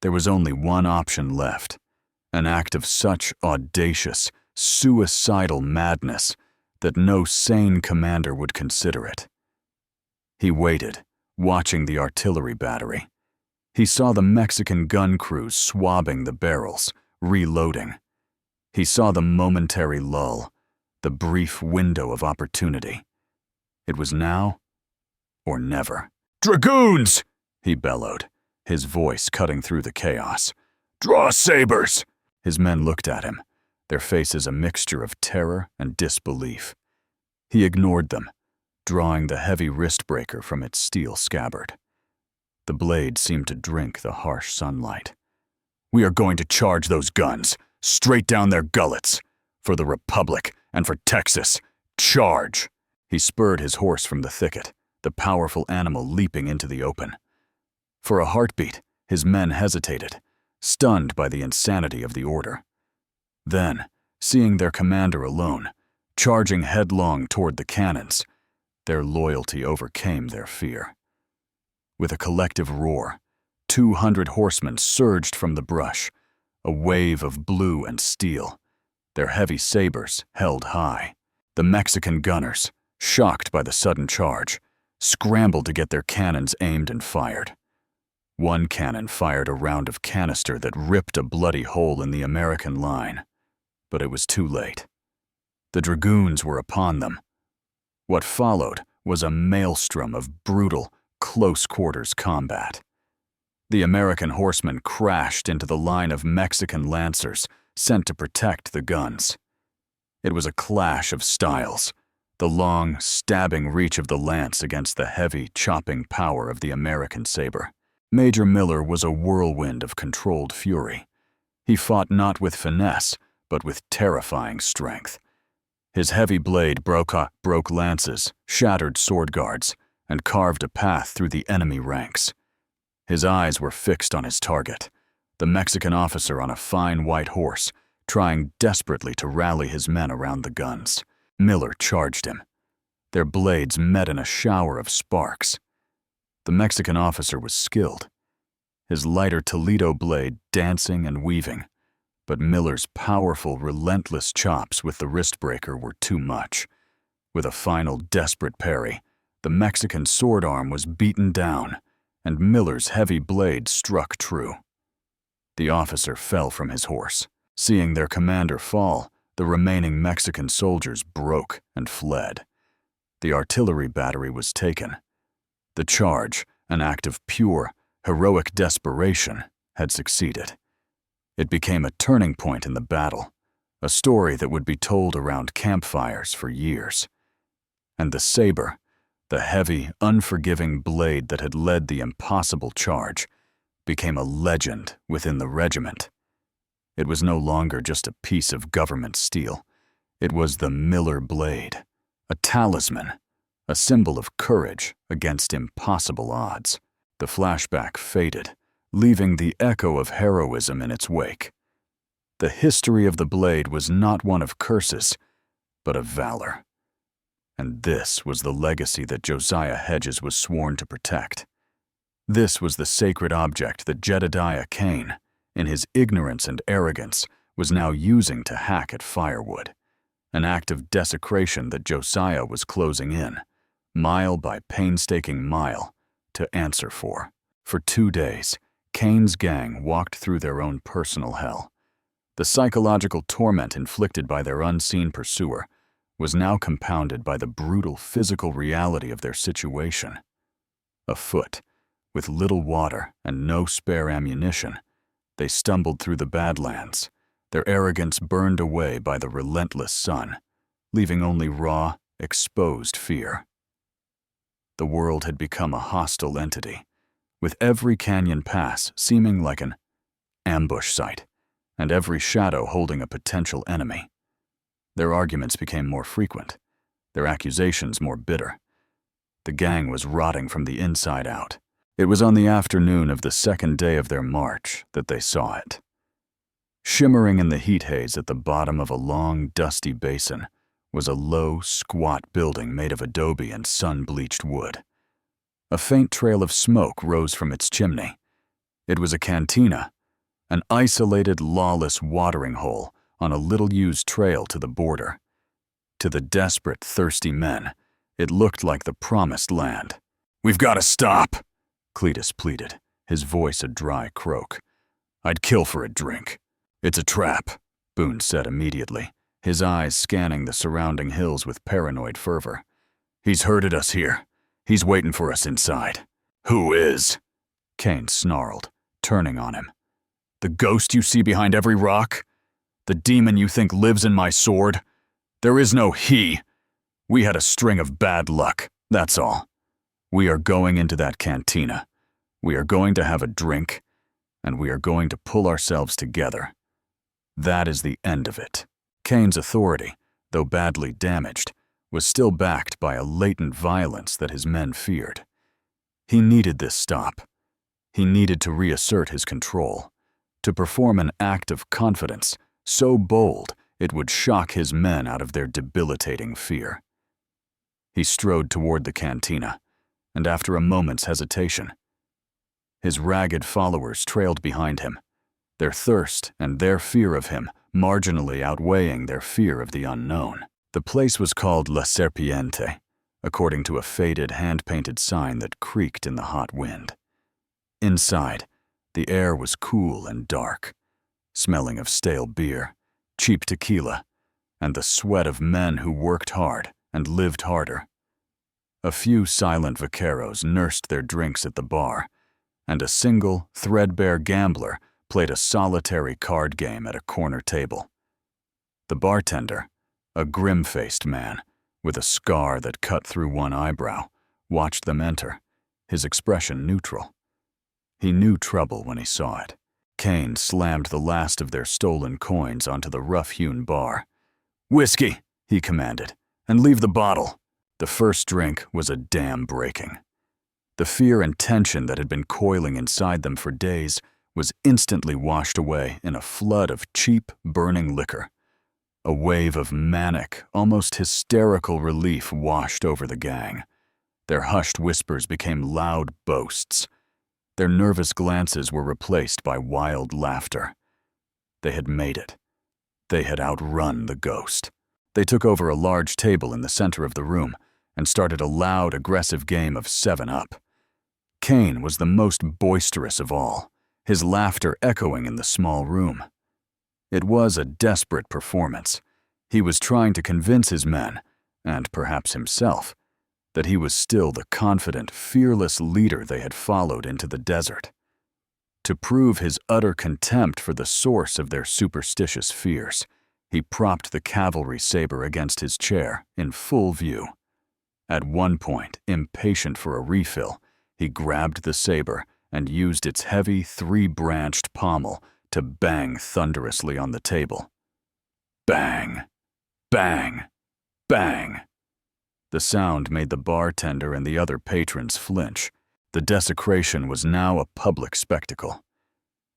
There was only one option left, an act of such audacious, suicidal madness that no sane commander would consider it. He waited, watching the artillery battery. He saw the Mexican gun crews swabbing the barrels, reloading. He saw the momentary lull, the brief window of opportunity. It was now or never. "Dragoons!" he bellowed, his voice cutting through the chaos. "Draw sabers!" His men looked at him, their faces a mixture of terror and disbelief. He ignored them, drawing the heavy wrist breaker from its steel scabbard. The blade seemed to drink the harsh sunlight. "We are going to charge those guns, straight down their gullets. For the Republic and for Texas, charge!" He spurred his horse from the thicket, the powerful animal leaping into the open. For a heartbeat, his men hesitated, stunned by the insanity of the order. Then, seeing their commander alone, charging headlong toward the cannons, their loyalty overcame their fear. With a collective roar, 200 horsemen surged from the brush, a wave of blue and steel, their heavy sabers held high. The Mexican gunners, shocked by the sudden charge, scrambled to get their cannons aimed and fired. One cannon fired a round of canister that ripped a bloody hole in the American line, but it was too late. The dragoons were upon them. What followed was a maelstrom of brutal, close-quarters combat. The American horsemen crashed into the line of Mexican lancers sent to protect the guns. It was a clash of styles, the long, stabbing reach of the lance against the heavy, chopping power of the American saber. Major Miller was a whirlwind of controlled fury. He fought not with finesse, but with terrifying strength. His heavy blade broke lances, shattered sword guards, and carved a path through the enemy ranks. His eyes were fixed on his target, the Mexican officer on a fine white horse, trying desperately to rally his men around the guns. Miller charged him. Their blades met in a shower of sparks. The Mexican officer was skilled, his lighter Toledo blade dancing and weaving, but Miller's powerful, relentless chops with the wristbreaker were too much. With a final desperate parry, the Mexican sword arm was beaten down, and Miller's heavy blade struck true. The officer fell from his horse. Seeing their commander fall, the remaining Mexican soldiers broke and fled. The artillery battery was taken. The charge, an act of pure, heroic desperation, had succeeded. It became a turning point in the battle, a story that would be told around campfires for years. And the saber, the heavy, unforgiving blade that had led the impossible charge, became a legend within the regiment. It was no longer just a piece of government steel. It was the Miller blade, a talisman, a symbol of courage against impossible odds. The flashback faded, leaving the echo of heroism in its wake. The history of the blade was not one of curses, but of valor. And this was the legacy that Josiah Hedges was sworn to protect. This was the sacred object that Jedediah Kane, in his ignorance and arrogance, was now using to hack at firewood, an act of desecration that Josiah was closing in, mile by painstaking mile, to answer for. For 2 days, Kane's gang walked through their own personal hell. The psychological torment inflicted by their unseen pursuer was now compounded by the brutal physical reality of their situation. Afoot, with little water and no spare ammunition, they stumbled through the Badlands, their arrogance burned away by the relentless sun, leaving only raw, exposed fear. The world had become a hostile entity, with every canyon pass seeming like an ambush site, and every shadow holding a potential enemy. Their arguments became more frequent, their accusations more bitter. The gang was rotting from the inside out. It was on the afternoon of the second day of their march that they saw it. Shimmering in the heat haze at the bottom of a long, dusty basin was a low, squat building made of adobe and sun-bleached wood. A faint trail of smoke rose from its chimney. It was a cantina, an isolated, lawless watering hole on a little-used trail to the border. To the desperate, thirsty men, it looked like the promised land. "We've got to stop," Cletus pleaded, his voice a dry croak. "I'd kill for a drink." "It's a trap," Boone said immediately, his eyes scanning the surrounding hills with paranoid fervor. "He's herded us here. He's waiting for us inside." "Who is?" Kane snarled, turning on him. "The ghost you see behind every rock? The demon you think lives in my sword? There is no he. We had a string of bad luck, that's all. We are going into that cantina. We are going to have a drink, and we are going to pull ourselves together. That is the end of it." Kane's authority, though badly damaged, was still backed by a latent violence that his men feared. He needed this stop. He needed to reassert his control, to perform an act of confidence so bold it would shock his men out of their debilitating fear. He strode toward the cantina, and after a moment's hesitation, His ragged followers trailed behind him, their thirst and their fear of him marginally outweighing their fear of the unknown. The place was called La Serpiente, according to a faded hand-painted sign that creaked in the hot wind. Inside, the air was cool and dark, smelling of stale beer, cheap tequila, and the sweat of men who worked hard and lived harder. A few silent vaqueros nursed their drinks at the bar, and a single, threadbare gambler played a solitary card game at a corner table. The bartender, a grim-faced man with a scar that cut through one eyebrow, watched them enter, his expression neutral. He knew trouble when he saw it. Kane slammed the last of their stolen coins onto the rough-hewn bar. "Whiskey," he commanded, "and leave the bottle." The first drink was a dam breaking. The fear and tension that had been coiling inside them for days was instantly washed away in a flood of cheap, burning liquor. A wave of manic, almost hysterical relief washed over the gang. Their hushed whispers became loud boasts. Their nervous glances were replaced by wild laughter. They had made it. They had outrun the ghost. They took over a large table in the center of the room and started a loud, aggressive game of 7-Up. Kane was the most boisterous of all, his laughter echoing in the small room. It was a desperate performance. He was trying to convince his men, and perhaps himself, that he was still the confident, fearless leader they had followed into the desert. To prove his utter contempt for the source of their superstitious fears, he propped the Cavalry Saber against his chair in full view. At one point, impatient for a refill, he grabbed the saber and used its heavy, 3-branched pommel to bang thunderously on the table. Bang! Bang! Bang! The sound made the bartender and the other patrons flinch. The desecration was now a public spectacle.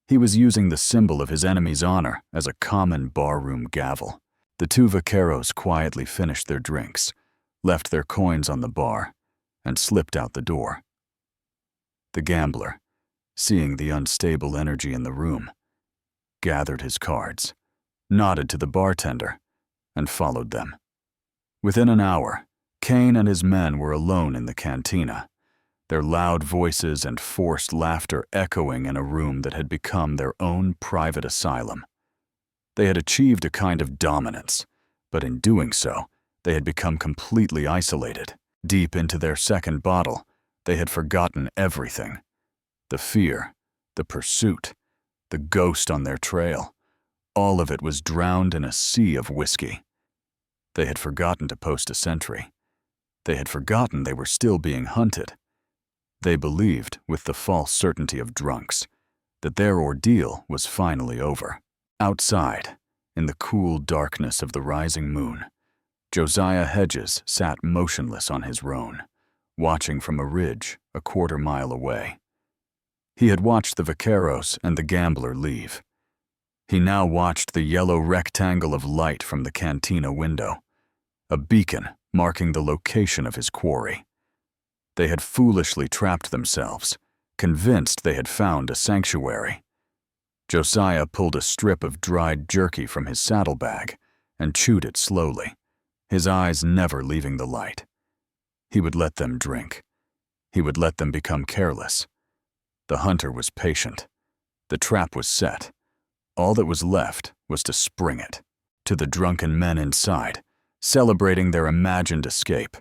He was using the symbol of his enemy's honor as a common barroom gavel. The two vaqueros quietly finished their drinks, left their coins on the bar, and slipped out the door. The gambler, seeing the unstable energy in the room, gathered his cards, nodded to the bartender, and followed them. Within an hour, Kane and his men were alone in the cantina, their loud voices and forced laughter echoing in a room that had become their own private asylum. They had achieved a kind of dominance, but in doing so, they had become completely isolated. Deep into their second bottle, they had forgotten everything. The fear, the pursuit, the ghost on their trail, all of it was drowned in a sea of whiskey. They had forgotten to post a sentry. They had forgotten they were still being hunted. They believed, with the false certainty of drunks, that their ordeal was finally over. Outside, in the cool darkness of the rising moon, Josiah Hedges sat motionless on his roan, watching from a ridge a quarter-mile away. He had watched the vaqueros and the gambler leave. He now watched the yellow rectangle of light from the cantina window, a beacon marking the location of his quarry. They had foolishly trapped themselves, convinced they had found a sanctuary. Josiah pulled a strip of dried jerky from his saddlebag and chewed it slowly, his eyes never leaving the light. He would let them drink. He would let them become careless. The hunter was patient. The trap was set. All that was left was to spring it. To the drunken men inside, celebrating their imagined escape,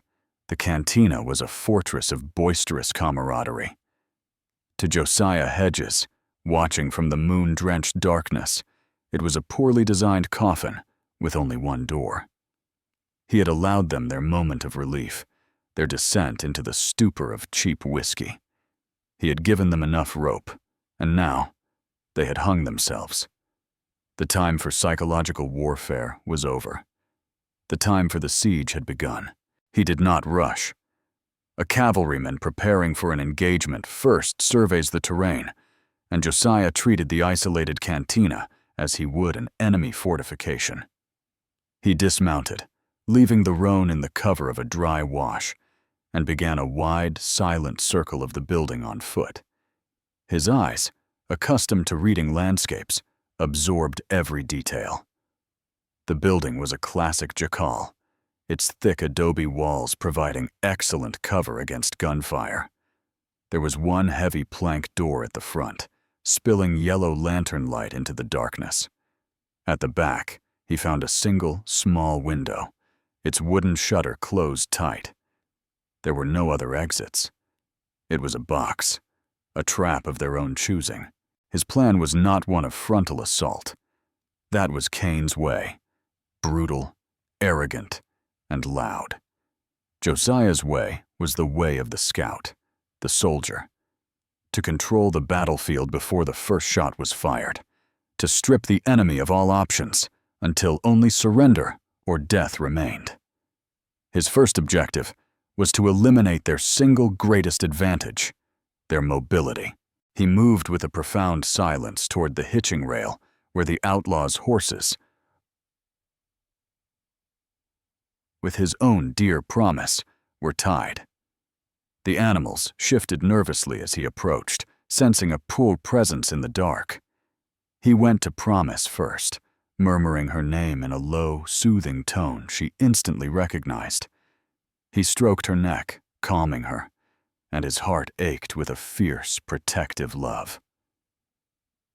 the cantina was a fortress of boisterous camaraderie. To Josiah Hedges, watching from the moon-drenched darkness, it was a poorly designed coffin with only one door. He had allowed them their moment of relief, their descent into the stupor of cheap whiskey. He had given them enough rope, and now they had hung themselves. The time for psychological warfare was over. The time for the siege had begun. He did not rush. A cavalryman preparing for an engagement first surveys the terrain, and Josiah treated the isolated cantina as he would an enemy fortification. He dismounted, leaving the roan in the cover of a dry wash, and began a wide, silent circle of the building on foot. His eyes, accustomed to reading landscapes, absorbed every detail. The building was a classic jacal, its thick adobe walls providing excellent cover against gunfire. There was one heavy plank door at the front, spilling yellow lantern light into the darkness. At the back, he found a single, small window, its wooden shutter closed tight. There were no other exits. It was a box, a trap of their own choosing. His plan was not one of frontal assault. That was Cain's way, brutal, arrogant, and loud. Josiah's way was the way of the scout, the soldier. To control the battlefield before the first shot was fired, to strip the enemy of all options until only surrender or death remained. His first objective was to eliminate their single greatest advantage, their mobility. He moved with a profound silence toward the hitching rail where the outlaws' horses, with his own dear Promise, were tied. The animals shifted nervously as he approached, sensing a poor presence in the dark. He went to Promise first, murmuring her name in a low, soothing tone she instantly recognized. He stroked her neck, calming her, and his heart ached with a fierce, protective love.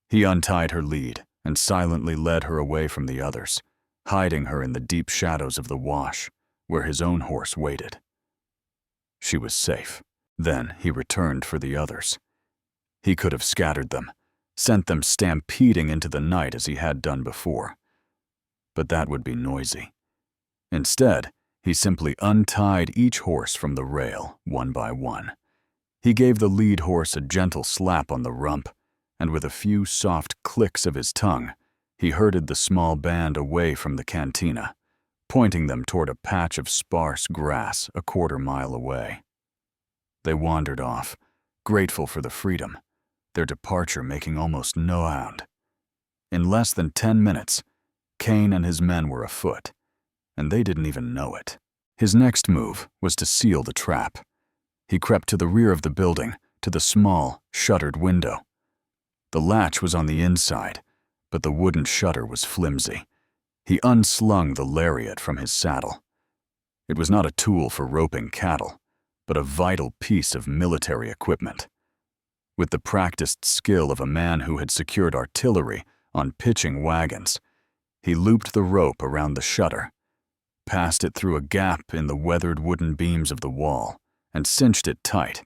He untied her lead and silently led her away from the others, hiding her in the deep shadows of the wash, where his own horse waited. She was safe. Then he returned for the others. He could have scattered them, sent them stampeding into the night as he had done before. But that would be noisy. Instead, he simply untied each horse from the rail, one by one. He gave the lead horse a gentle slap on the rump, and with a few soft clicks of his tongue, he herded the small band away from the cantina, pointing them toward a patch of sparse grass a quarter-mile away. They wandered off, grateful for the freedom, their departure making almost no sound. In less than 10 minutes, Cain and his men were afoot, and they didn't even know it. His next move was to seal the trap. He crept to the rear of the building, to the small, shuttered window. The latch was on the inside, but the wooden shutter was flimsy. He unslung the lariat from his saddle. It was not a tool for roping cattle, but a vital piece of military equipment. With the practiced skill of a man who had secured artillery on pitching wagons, he looped the rope around the shutter, passed it through a gap in the weathered wooden beams of the wall, and cinched it tight,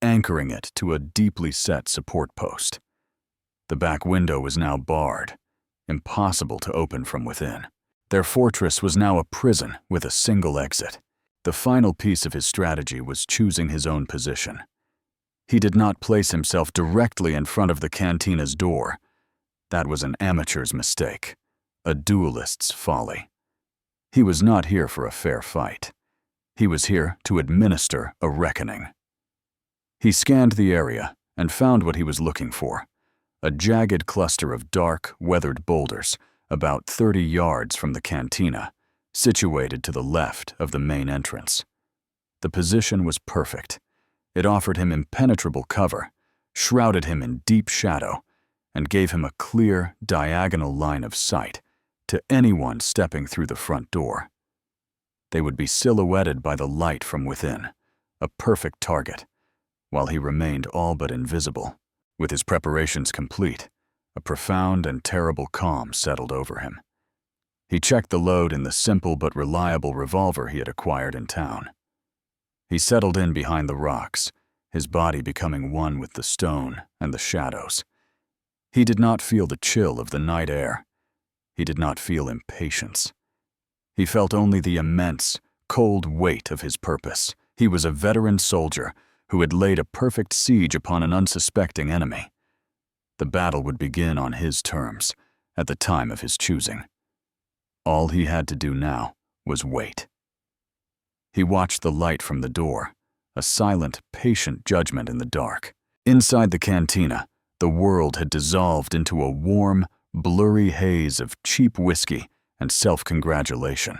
anchoring it to a deeply set support post. The back window was now barred, impossible to open from within. Their fortress was now a prison with a single exit. The final piece of his strategy was choosing his own position. He did not place himself directly in front of the cantina's door. That was an amateur's mistake, a duelist's folly. He was not here for a fair fight. He was here to administer a reckoning. He scanned the area and found what he was looking for, a jagged cluster of dark, weathered boulders about 30 yards from the cantina, situated to the left of the main entrance. The position was perfect. It offered him impenetrable cover, shrouded him in deep shadow, and gave him a clear, diagonal line of sight to anyone stepping through the front door. They would be silhouetted by the light from within, a perfect target, while he remained all but invisible. With his preparations complete, a profound and terrible calm settled over him. He checked the load in the simple but reliable revolver he had acquired in town. He settled in behind the rocks, his body becoming one with the stone and the shadows. He did not feel the chill of the night air. He did not feel impatience. He felt only the immense, cold weight of his purpose. He was a veteran soldier who had laid a perfect siege upon an unsuspecting enemy. The battle would begin on his terms, at the time of his choosing. All he had to do now was wait. He watched the light from the door, a silent, patient judgment in the dark. Inside the cantina, the world had dissolved into a warm, blurry haze of cheap whiskey and self-congratulation.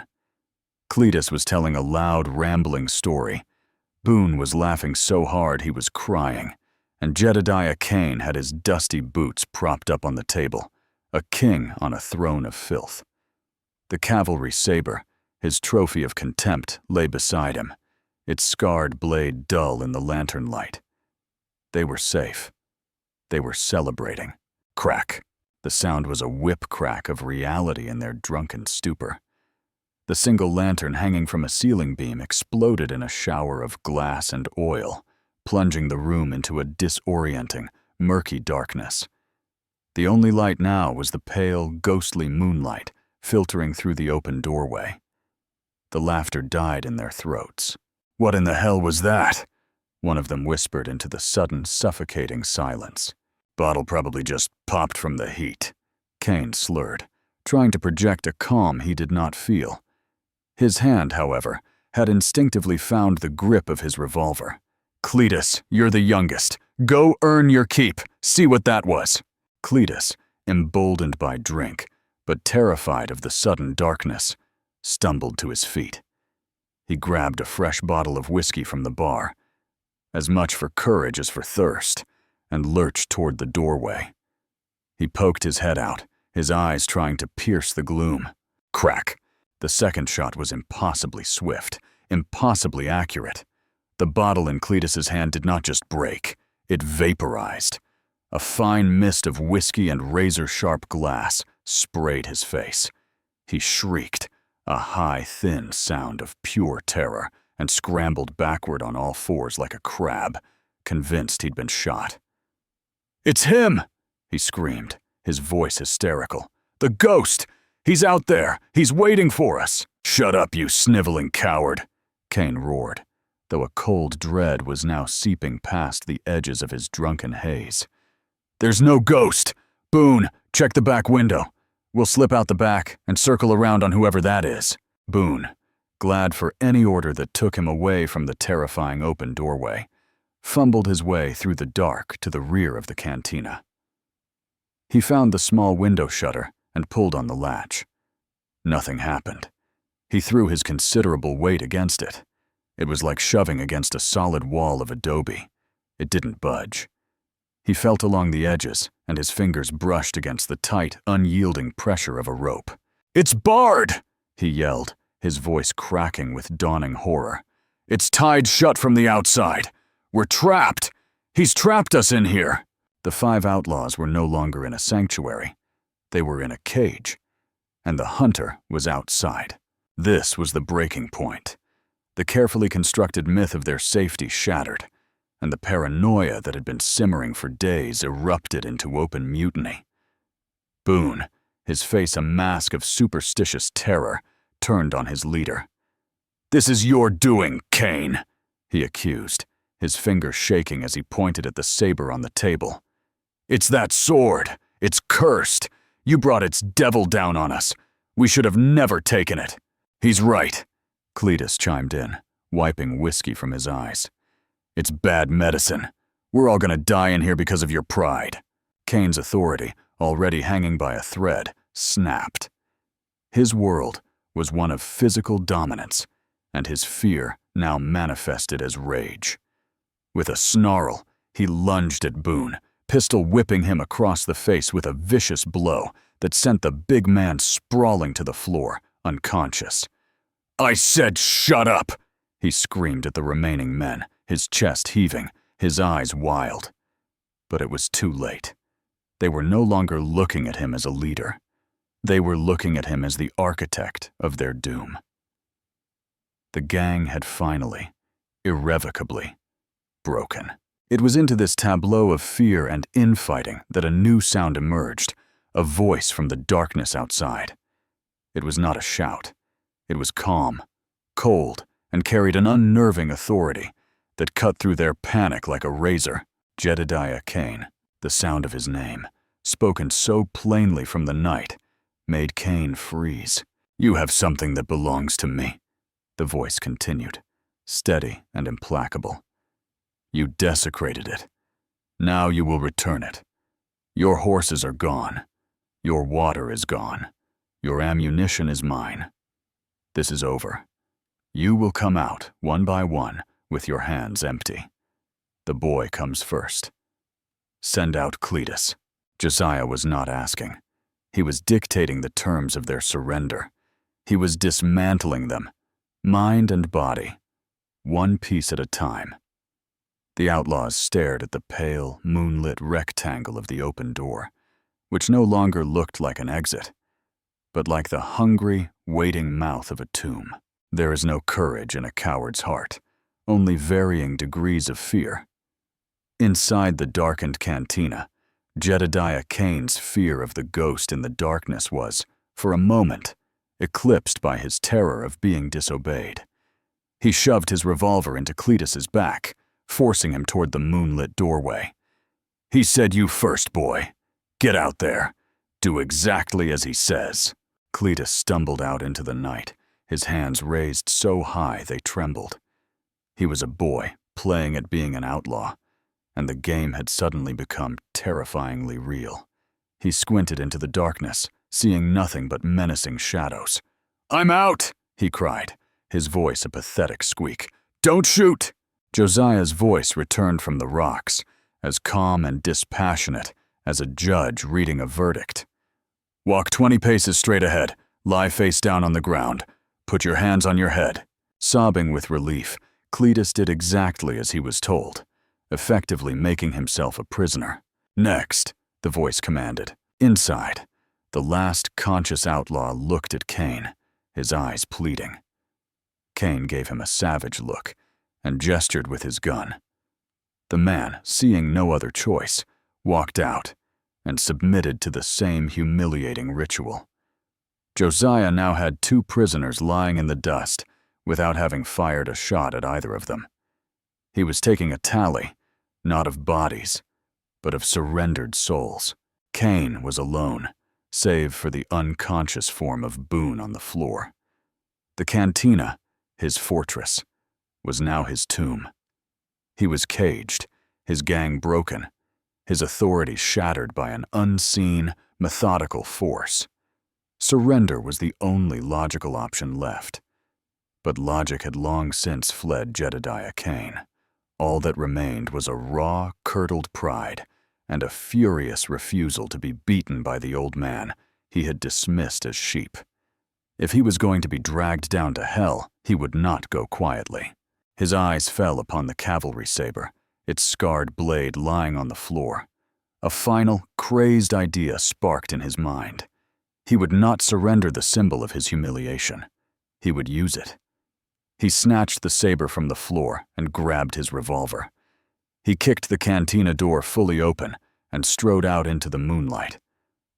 Cletus was telling a loud, rambling story. Boone was laughing so hard he was crying, and Jedediah Cain had his dusty boots propped up on the table, a king on a throne of filth. The Cavalry Saber, his trophy of contempt, lay beside him, its scarred blade dull in the lantern light. They were safe. They were celebrating. Crack. The sound was a whip crack of reality in their drunken stupor. The single lantern hanging from a ceiling beam exploded in a shower of glass and oil, plunging the room into a disorienting, murky darkness. The only light now was the pale, ghostly moonlight filtering through the open doorway. The laughter died in their throats. "What in the hell was that?" one of them whispered into the sudden, suffocating silence. "Bottle probably just popped from the heat," Cain slurred, trying to project a calm he did not feel. His hand, however, had instinctively found the grip of his revolver. "Cletus, you're the youngest. Go earn your keep. See what that was." Cletus, emboldened by drink, but terrified of the sudden darkness, stumbled to his feet. He grabbed a fresh bottle of whiskey from the bar, as much for courage as for thirst, and lurched toward the doorway. He poked his head out, his eyes trying to pierce the gloom. Crack! The second shot was impossibly swift, impossibly accurate. The bottle in Cletus's hand did not just break, it vaporized. A fine mist of whiskey and razor-sharp glass sprayed his face. He shrieked, a high, thin sound of pure terror, and scrambled backward on all fours like a crab, convinced he'd been shot. "It's him!" he screamed, his voice hysterical. "The ghost! He's out there! He's waiting for us!" "Shut up, you sniveling coward!" Cain roared, though a cold dread was now seeping past the edges of his drunken haze. "There's no ghost! Boone, check the back window. We'll slip out the back and circle around on whoever that is." Boone, glad for any order that took him away from the terrifying open doorway, fumbled his way through the dark to the rear of the cantina. He found the small window shutter and pulled on the latch. Nothing happened. He threw his considerable weight against it. It was like shoving against a solid wall of adobe. It didn't budge. He felt along the edges, and his fingers brushed against the tight, unyielding pressure of a rope. "It's barred!" he yelled, his voice cracking with dawning horror. "It's tied shut from the outside. We're trapped! He's trapped us in here!" The 5 outlaws were no longer in a sanctuary. They were in a cage, and the hunter was outside. This was the breaking point. The carefully constructed myth of their safety shattered, and the paranoia that had been simmering for days erupted into open mutiny. Boone, his face a mask of superstitious terror, turned on his leader. "This is your doing, Cain," he accused, his finger shaking as he pointed at the saber on the table. "It's that sword. It's cursed. You brought its devil down on us. We should have never taken it." "He's right," Cletus chimed in, wiping whiskey from his eyes. "It's bad medicine. We're all gonna die in here because of your pride." Cain's authority, already hanging by a thread, snapped. His world was one of physical dominance, and his fear now manifested as rage. With a snarl, he lunged at Boone, pistol whipping him across the face with a vicious blow that sent the big man sprawling to the floor, unconscious. "I said shut up!" he screamed at the remaining men, his chest heaving, his eyes wild. But it was too late. They were no longer looking at him as a leader. They were looking at him as the architect of their doom. The gang had finally, irrevocably, broken. It was into this tableau of fear and infighting that a new sound emerged, a voice from the darkness outside. It was not a shout. It was calm, cold, and carried an unnerving authority that cut through their panic like a razor. Jedediah Cain, the sound of his name, spoken so plainly from the night, made Cain freeze. "You have something that belongs to me," the voice continued, steady and implacable. "You desecrated it. Now you will return it. Your horses are gone. Your water is gone. Your ammunition is mine. This is over. You will come out, one by one, with your hands empty. The boy comes first. Send out Cletus. Josiah was not asking. He was dictating the terms of their surrender. He was dismantling them, mind and body, one piece at a time. The outlaws stared at the pale, moonlit rectangle of the open door, which no longer looked like an exit, but like the hungry, waiting mouth of a tomb. There is no courage in a coward's heart, only varying degrees of fear. Inside the darkened cantina, Jedediah Kane's fear of the ghost in the darkness was, for a moment, eclipsed by his terror of being disobeyed. He shoved his revolver into Cletus's back, forcing him toward the moonlit doorway. He said, "You first, boy. Get out there. Do exactly as he says." Cletus stumbled out into the night, his hands raised so high they trembled. He was a boy, playing at being an outlaw, and the game had suddenly become terrifyingly real. He squinted into the darkness, seeing nothing but menacing shadows. "I'm out!" he cried, his voice a pathetic squeak. "Don't shoot!" Josiah's voice returned from the rocks, as calm and dispassionate as a judge reading a verdict. "Walk 20 paces straight ahead, lie face down on the ground. Put your hands on your head." Sobbing with relief, Cletus did exactly as he was told, effectively making himself a prisoner. "Next," the voice commanded. Inside, the last conscious outlaw looked at Kane, his eyes pleading. Kane gave him a savage look and gestured with his gun. The man, seeing no other choice, walked out and submitted to the same humiliating ritual. Josiah now had 2 prisoners lying in the dust without having fired a shot at either of them. He was taking a tally, not of bodies, but of surrendered souls. Kane was alone, save for the unconscious form of Boone on the floor. The cantina, his fortress, was now his tomb. He was caged, his gang broken, his authority shattered by an unseen, methodical force. Surrender was the only logical option left. But logic had long since fled Jedediah Kane. All that remained was a raw, curdled pride and a furious refusal to be beaten by the old man he had dismissed as sheep. If he was going to be dragged down to hell, he would not go quietly. His eyes fell upon the Cavalry Saber, its scarred blade lying on the floor. A final, crazed idea sparked in his mind. He would not surrender the symbol of his humiliation. He would use it. He snatched the saber from the floor and grabbed his revolver. He kicked the cantina door fully open and strode out into the moonlight,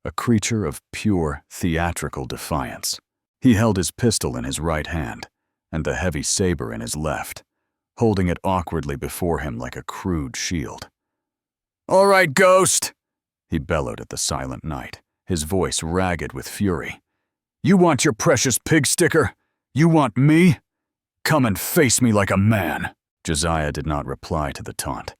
a creature of pure, theatrical defiance. He held his pistol in his right hand and the heavy saber in his left, holding it awkwardly before him like a crude shield. "All right, ghost!" he bellowed at the silent night, his voice ragged with fury. "You want your precious pig sticker? You want me? Come and face me like a man." Josiah did not reply to the taunt.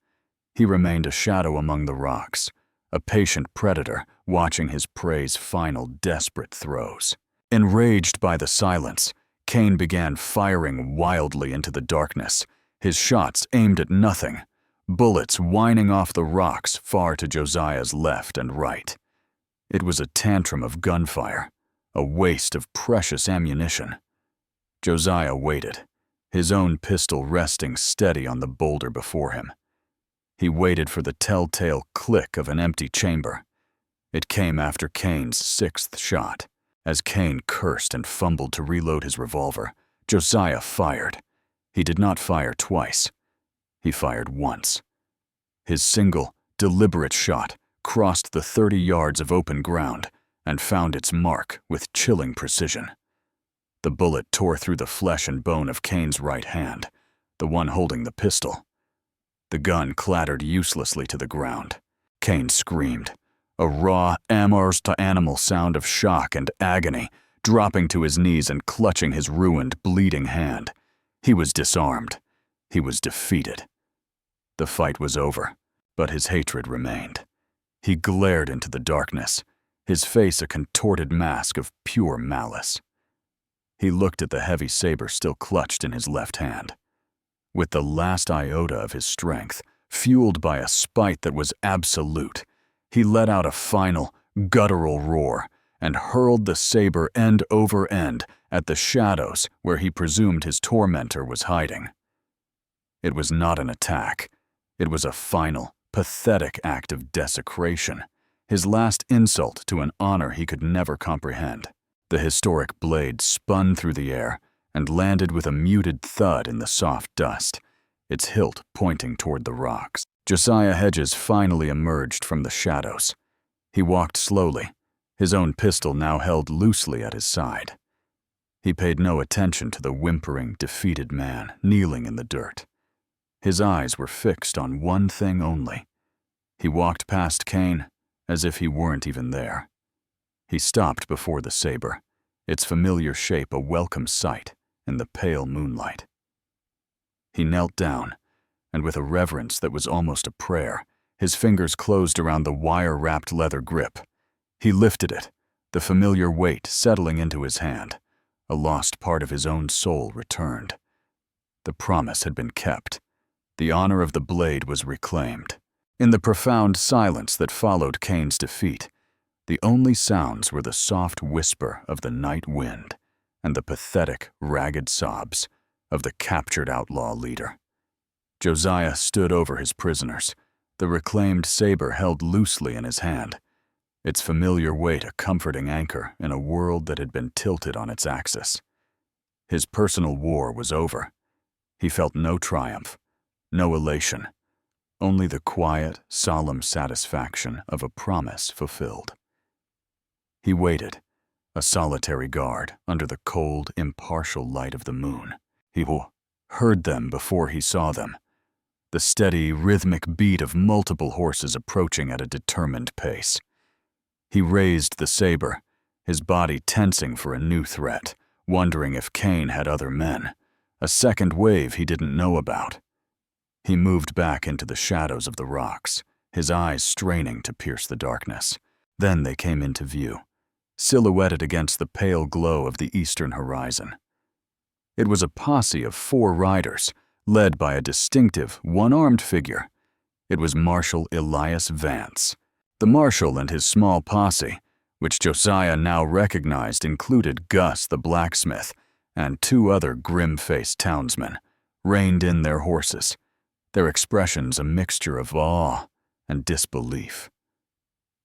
He remained a shadow among the rocks, a patient predator watching his prey's final desperate throws. Enraged by the silence, Kane began firing wildly into the darkness, his shots aimed at nothing, bullets whining off the rocks far to Josiah's left and right. It was a tantrum of gunfire, a waste of precious ammunition. Josiah waited, his own pistol resting steady on the boulder before him. He waited for the telltale click of an empty chamber. It came after Kane's 6th shot. As Kane cursed and fumbled to reload his revolver, Josiah fired. He did not fire twice. He fired once. His single, deliberate shot crossed the 30 yards of open ground and found its mark with chilling precision. The bullet tore through the flesh and bone of Kane's right hand, the one holding the pistol. The gun clattered uselessly to the ground. Kane screamed, a raw, animal sound of shock and agony, dropping to his knees and clutching his ruined, bleeding hand. He was disarmed. He was defeated. The fight was over, but his hatred remained. He glared into the darkness, his face a contorted mask of pure malice. He looked at the heavy saber still clutched in his left hand. With the last iota of his strength, Fueled by a spite that was absolute, he let out a final, guttural roar and hurled the saber end over end at the shadows where he presumed his tormentor was hiding. It was not an attack. It was a final, pathetic act of desecration, his last insult to an honor he could never comprehend. The historic blade spun through the air and landed with a muted thud in the soft dust, its hilt pointing toward the rocks. Josiah Hedges finally emerged from the shadows. He walked slowly, his own pistol now held loosely at his side. He paid no attention to the whimpering, defeated man kneeling in the dirt. His eyes were fixed on one thing only. He walked past Cain as if he weren't even there. He stopped before the saber, its familiar shape a welcome sight in the pale moonlight. He knelt down, and with a reverence that was almost a prayer, his fingers closed around the wire-wrapped leather grip. He lifted it, the familiar weight settling into his hand. A lost part of his own soul returned. The promise had been kept. The honor of the blade was reclaimed. In the profound silence that followed Cain's defeat, the only sounds were the soft whisper of the night wind and the pathetic, ragged sobs of the captured outlaw leader. Josiah stood over his prisoners, the reclaimed saber held loosely in his hand, its familiar weight a comforting anchor in a world that had been tilted on its axis. His personal war was over. He felt no triumph, no elation, only the quiet, solemn satisfaction of a promise fulfilled. He waited, a solitary guard under the cold, impartial light of the moon. He heard them before he saw them, the steady, rhythmic beat of multiple horses approaching at a determined pace. He raised the saber, his body tensing for a new threat, wondering if Cain had other men, a second wave he didn't know about. He moved back into the shadows of the rocks, his eyes straining to pierce the darkness. Then they came into view, silhouetted against the pale glow of the eastern horizon. It was a posse of 4 riders, led by a distinctive, one-armed figure. It was Marshal Elias Vance. The marshal and his small posse, which Josiah now recognized included Gus the blacksmith and 2 other grim-faced townsmen, reined in their horses, their expressions a mixture of awe and disbelief.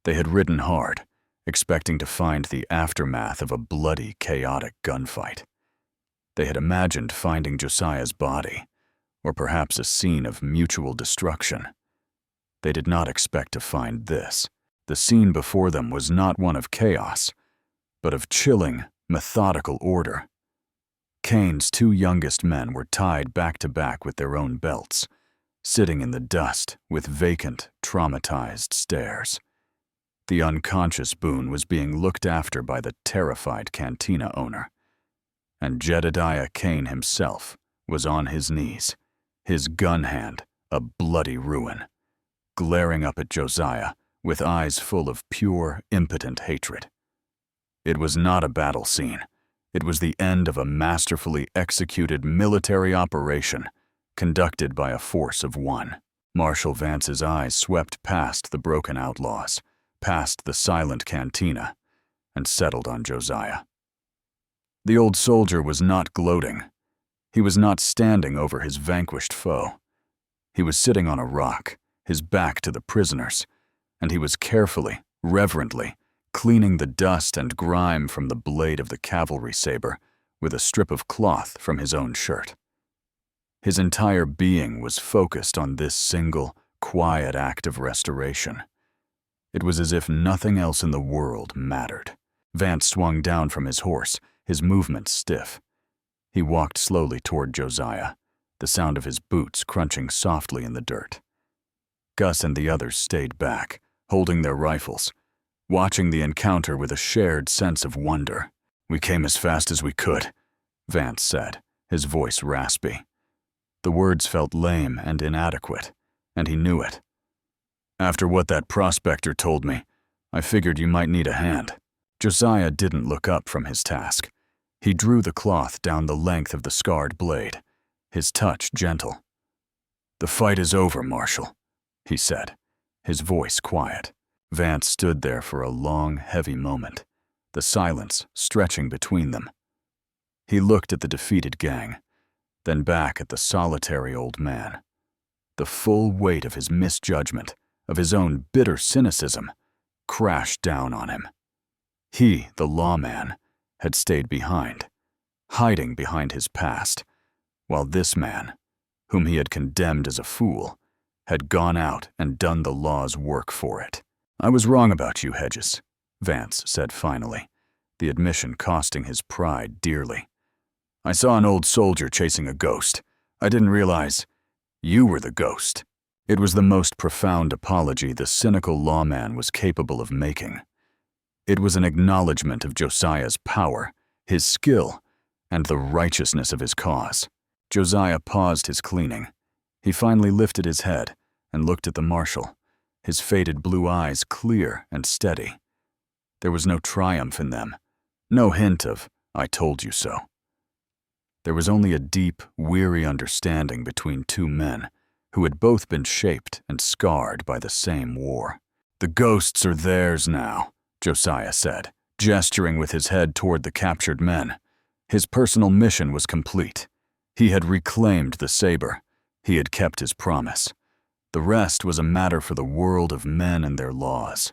They had ridden hard, expecting to find the aftermath of a bloody, chaotic gunfight. They had imagined finding Josiah's body, or perhaps a scene of mutual destruction. They did not expect to find this. The scene before them was not one of chaos, but of chilling, methodical order. Cain's 2 youngest men were tied back to back with their own belts, sitting in the dust with vacant, traumatized stares. The unconscious Boone was being looked after by the terrified cantina owner, and Jedediah Cain himself was on his knees, his gun hand a bloody ruin, glaring up at Josiah with eyes full of pure, impotent hatred. It was not a battle scene. It was the end of a masterfully executed military operation conducted by a force of 1. Marshal Vance's eyes swept past the broken outlaws, past the silent cantina, and settled on Josiah. The old soldier was not gloating. He was not standing over his vanquished foe. He was sitting on a rock, his back to the prisoners, and he was carefully, reverently, cleaning the dust and grime from the blade of the cavalry saber with a strip of cloth from his own shirt. His entire being was focused on this single, quiet act of restoration. It was as if nothing else in the world mattered. Vance swung down from his horse, his movements stiff. He walked slowly toward Josiah, the sound of his boots crunching softly in the dirt. Gus and the others stayed back, holding their rifles, watching the encounter with a shared sense of wonder. "We came as fast as we could," Vance said, his voice raspy. The words felt lame and inadequate, and he knew it. "After what that prospector told me, I figured you might need a hand." Josiah didn't look up from his task. He drew the cloth down the length of the scarred blade, his touch gentle. "The fight is over, Marshal," he said, his voice quiet. Vance stood there for a long, heavy moment, the silence stretching between them. He looked at the defeated gang, then back at the solitary old man. The full weight of his misjudgment, of his own bitter cynicism, crashed down on him. He, the lawman, had stayed behind, hiding behind his past, while this man, whom he had condemned as a fool, had gone out and done the law's work for it. "I was wrong about you, Hedges," Vance said finally, the admission costing his pride dearly. "I saw an old soldier chasing a ghost. I didn't realize you were the ghost." It was the most profound apology the cynical lawman was capable of making. It was an acknowledgement of Josiah's power, his skill, and the righteousness of his cause. Josiah paused his cleaning. He finally lifted his head and looked at the marshal, his faded blue eyes clear and steady. There was no triumph in them, no hint of, "I told you so." There was only a deep, weary understanding between two men who had both been shaped and scarred by the same war. "The ghosts are theirs now," Josiah said, gesturing with his head toward the captured men. His personal mission was complete. He had reclaimed the saber. He had kept his promise. The rest was a matter for the world of men and their laws.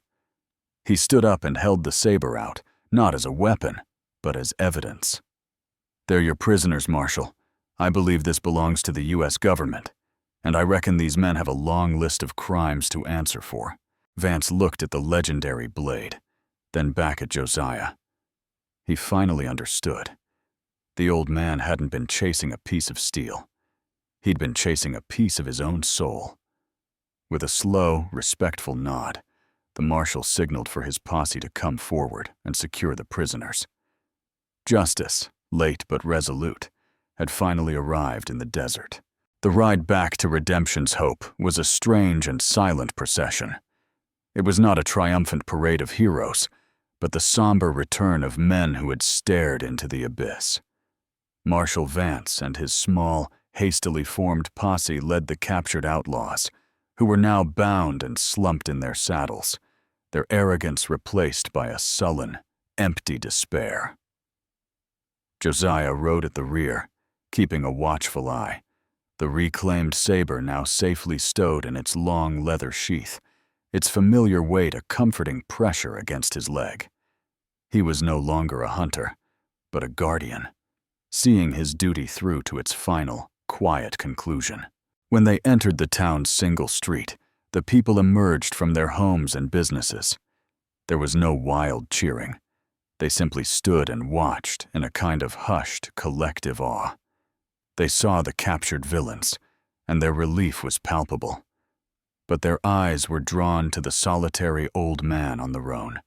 He stood up and held the saber out, not as a weapon, but as evidence. "They're your prisoners, Marshal. I believe this belongs to the U.S. government, and I reckon these men have a long list of crimes to answer for." Vance looked at the legendary blade, then back at Josiah. He finally understood. The old man hadn't been chasing a piece of steel. He'd been chasing a piece of his own soul. With a slow, respectful nod, the marshal signaled for his posse to come forward and secure the prisoners. Justice, late but resolute, had finally arrived in the desert. The ride back to Redemption's Hope was a strange and silent procession. It was not a triumphant parade of heroes, but the somber return of men who had stared into the abyss. Marshal Vance and his small, hastily formed posse led the captured outlaws, who were now bound and slumped in their saddles, their arrogance replaced by a sullen, empty despair. Josiah rode at the rear, keeping a watchful eye, the reclaimed saber now safely stowed in its long leather sheath, its familiar weight a comforting pressure against his leg. He was no longer a hunter, but a guardian, seeing his duty through to its final, quiet conclusion. When they entered the town's single street, the people emerged from their homes and businesses. There was no wild cheering. They simply stood and watched in a kind of hushed, collective awe. They saw the captured villains, and their relief was palpable. But their eyes were drawn to the solitary old man on the roan,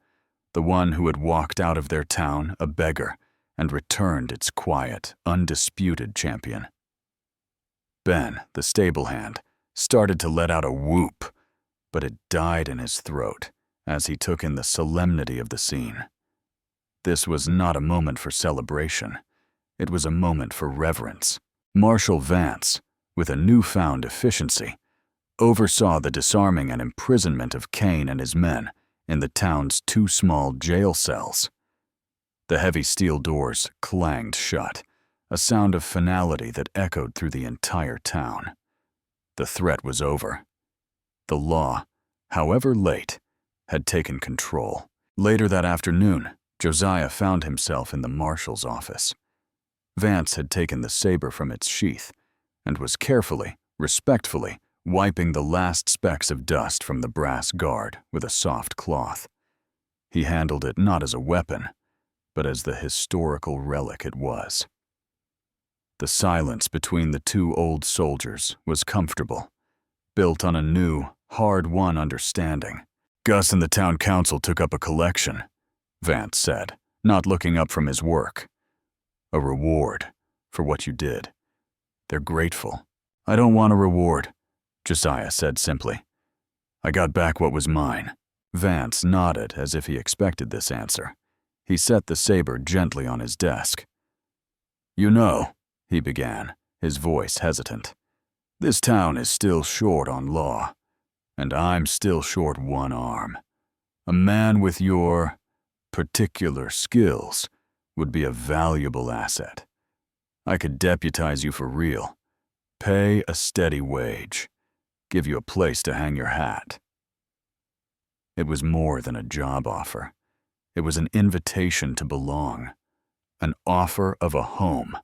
the one who had walked out of their town a beggar and returned its quiet, undisputed champion. Ben, the stable hand, started to let out a whoop, but it died in his throat as he took in the solemnity of the scene. This was not a moment for celebration. It was a moment for reverence. Marshal Vance, with a newfound efficiency, oversaw the disarming and imprisonment of Kane and his men in the town's 2 small jail cells. The heavy steel doors clanged shut, a sound of finality that echoed through the entire town. The threat was over. The law, however late, had taken control. Later that afternoon, Josiah found himself in the marshal's office. Vance had taken the saber from its sheath and was carefully, respectfully, wiping the last specks of dust from the brass guard with a soft cloth. He handled it not as a weapon, but as the historical relic it was. The silence between the 2 old soldiers was comfortable, built on a new, hard-won understanding. "Gus and the town council took up a collection," Vance said, not looking up from his work. "A reward for what you did. They're grateful." "I don't want a reward," Josiah said simply. "I got back what was mine." Vance nodded as if he expected this answer. He set the saber gently on his desk. "You know," he began, his voice hesitant, "this town is still short on law. and I'm still short one arm. A man with your particular skills would be a valuable asset. I could deputize you for real, pay a steady wage, give you a place to hang your hat." It was more than a job offer. It was an invitation to belong, an offer of a home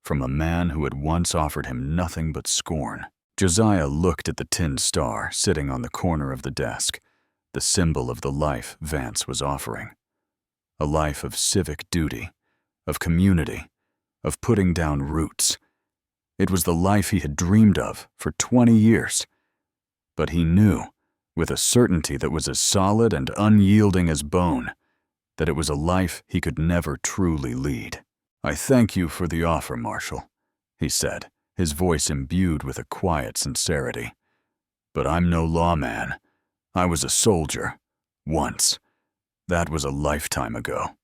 from a man who had once offered him nothing but scorn. Josiah looked at the tin star sitting on the corner of the desk, the symbol of the life Vance was offering. A life of civic duty, of community, of putting down roots. It was the life he had dreamed of for 20 years. But he knew, with a certainty that was as solid and unyielding as bone, that it was a life he could never truly lead. "I thank you for the offer, Marshal," he said, his voice imbued with a quiet sincerity. "But I'm no lawman. I was a soldier, once. That was a lifetime ago."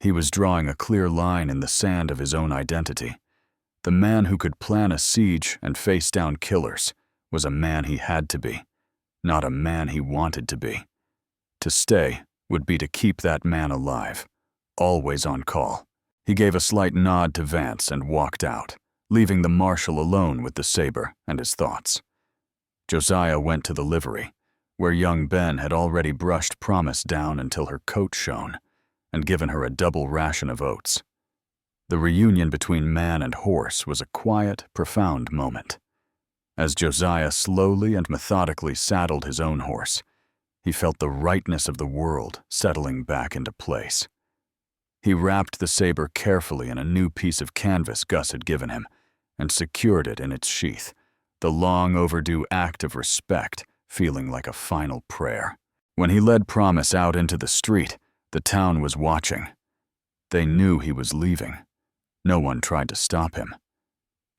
He was drawing a clear line in the sand of his own identity. The man who could plan a siege and face down killers was a man he had to be, not a man he wanted to be. To stay would be to keep that man alive, always on call. He gave a slight nod to Vance and walked out, leaving the marshal alone with the saber and his thoughts. Josiah went to the livery, where young Ben had already brushed Promise down until her coat shone, and given her a double ration of oats. The reunion between man and horse was a quiet, profound moment. As Josiah slowly and methodically saddled his own horse, he felt the rightness of the world settling back into place. He wrapped the saber carefully in a new piece of canvas Gus had given him and secured it in its sheath, the long overdue act of respect feeling like a final prayer. When he led Promise out into the street, the town was watching. They knew he was leaving. No one tried to stop him.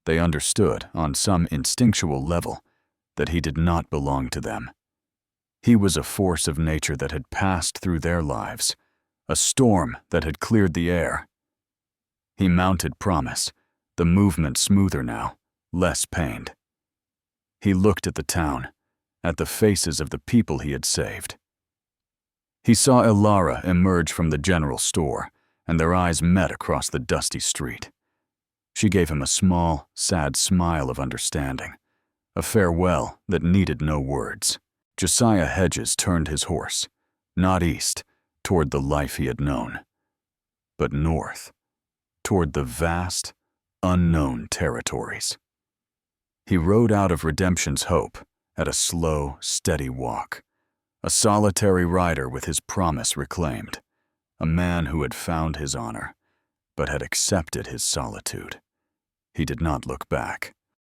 They understood, on some instinctual level, that he did not belong to them. He was a force of nature that had passed through their lives, a storm that had cleared the air. He mounted Promise, the movement smoother now, less pained. He looked at the town, at the faces of the people he had saved. He saw Ilara emerge from the general store, and their eyes met across the dusty street. She gave him a small, sad smile of understanding, a farewell that needed no words. Josiah Hedges turned his horse, not east, toward the life he had known, but north, toward the vast, unknown territories. He rode out of Redemption's Hope at a slow, steady walk, a solitary rider with his promise reclaimed, a man who had found his honor, but had accepted his solitude. He did not look back.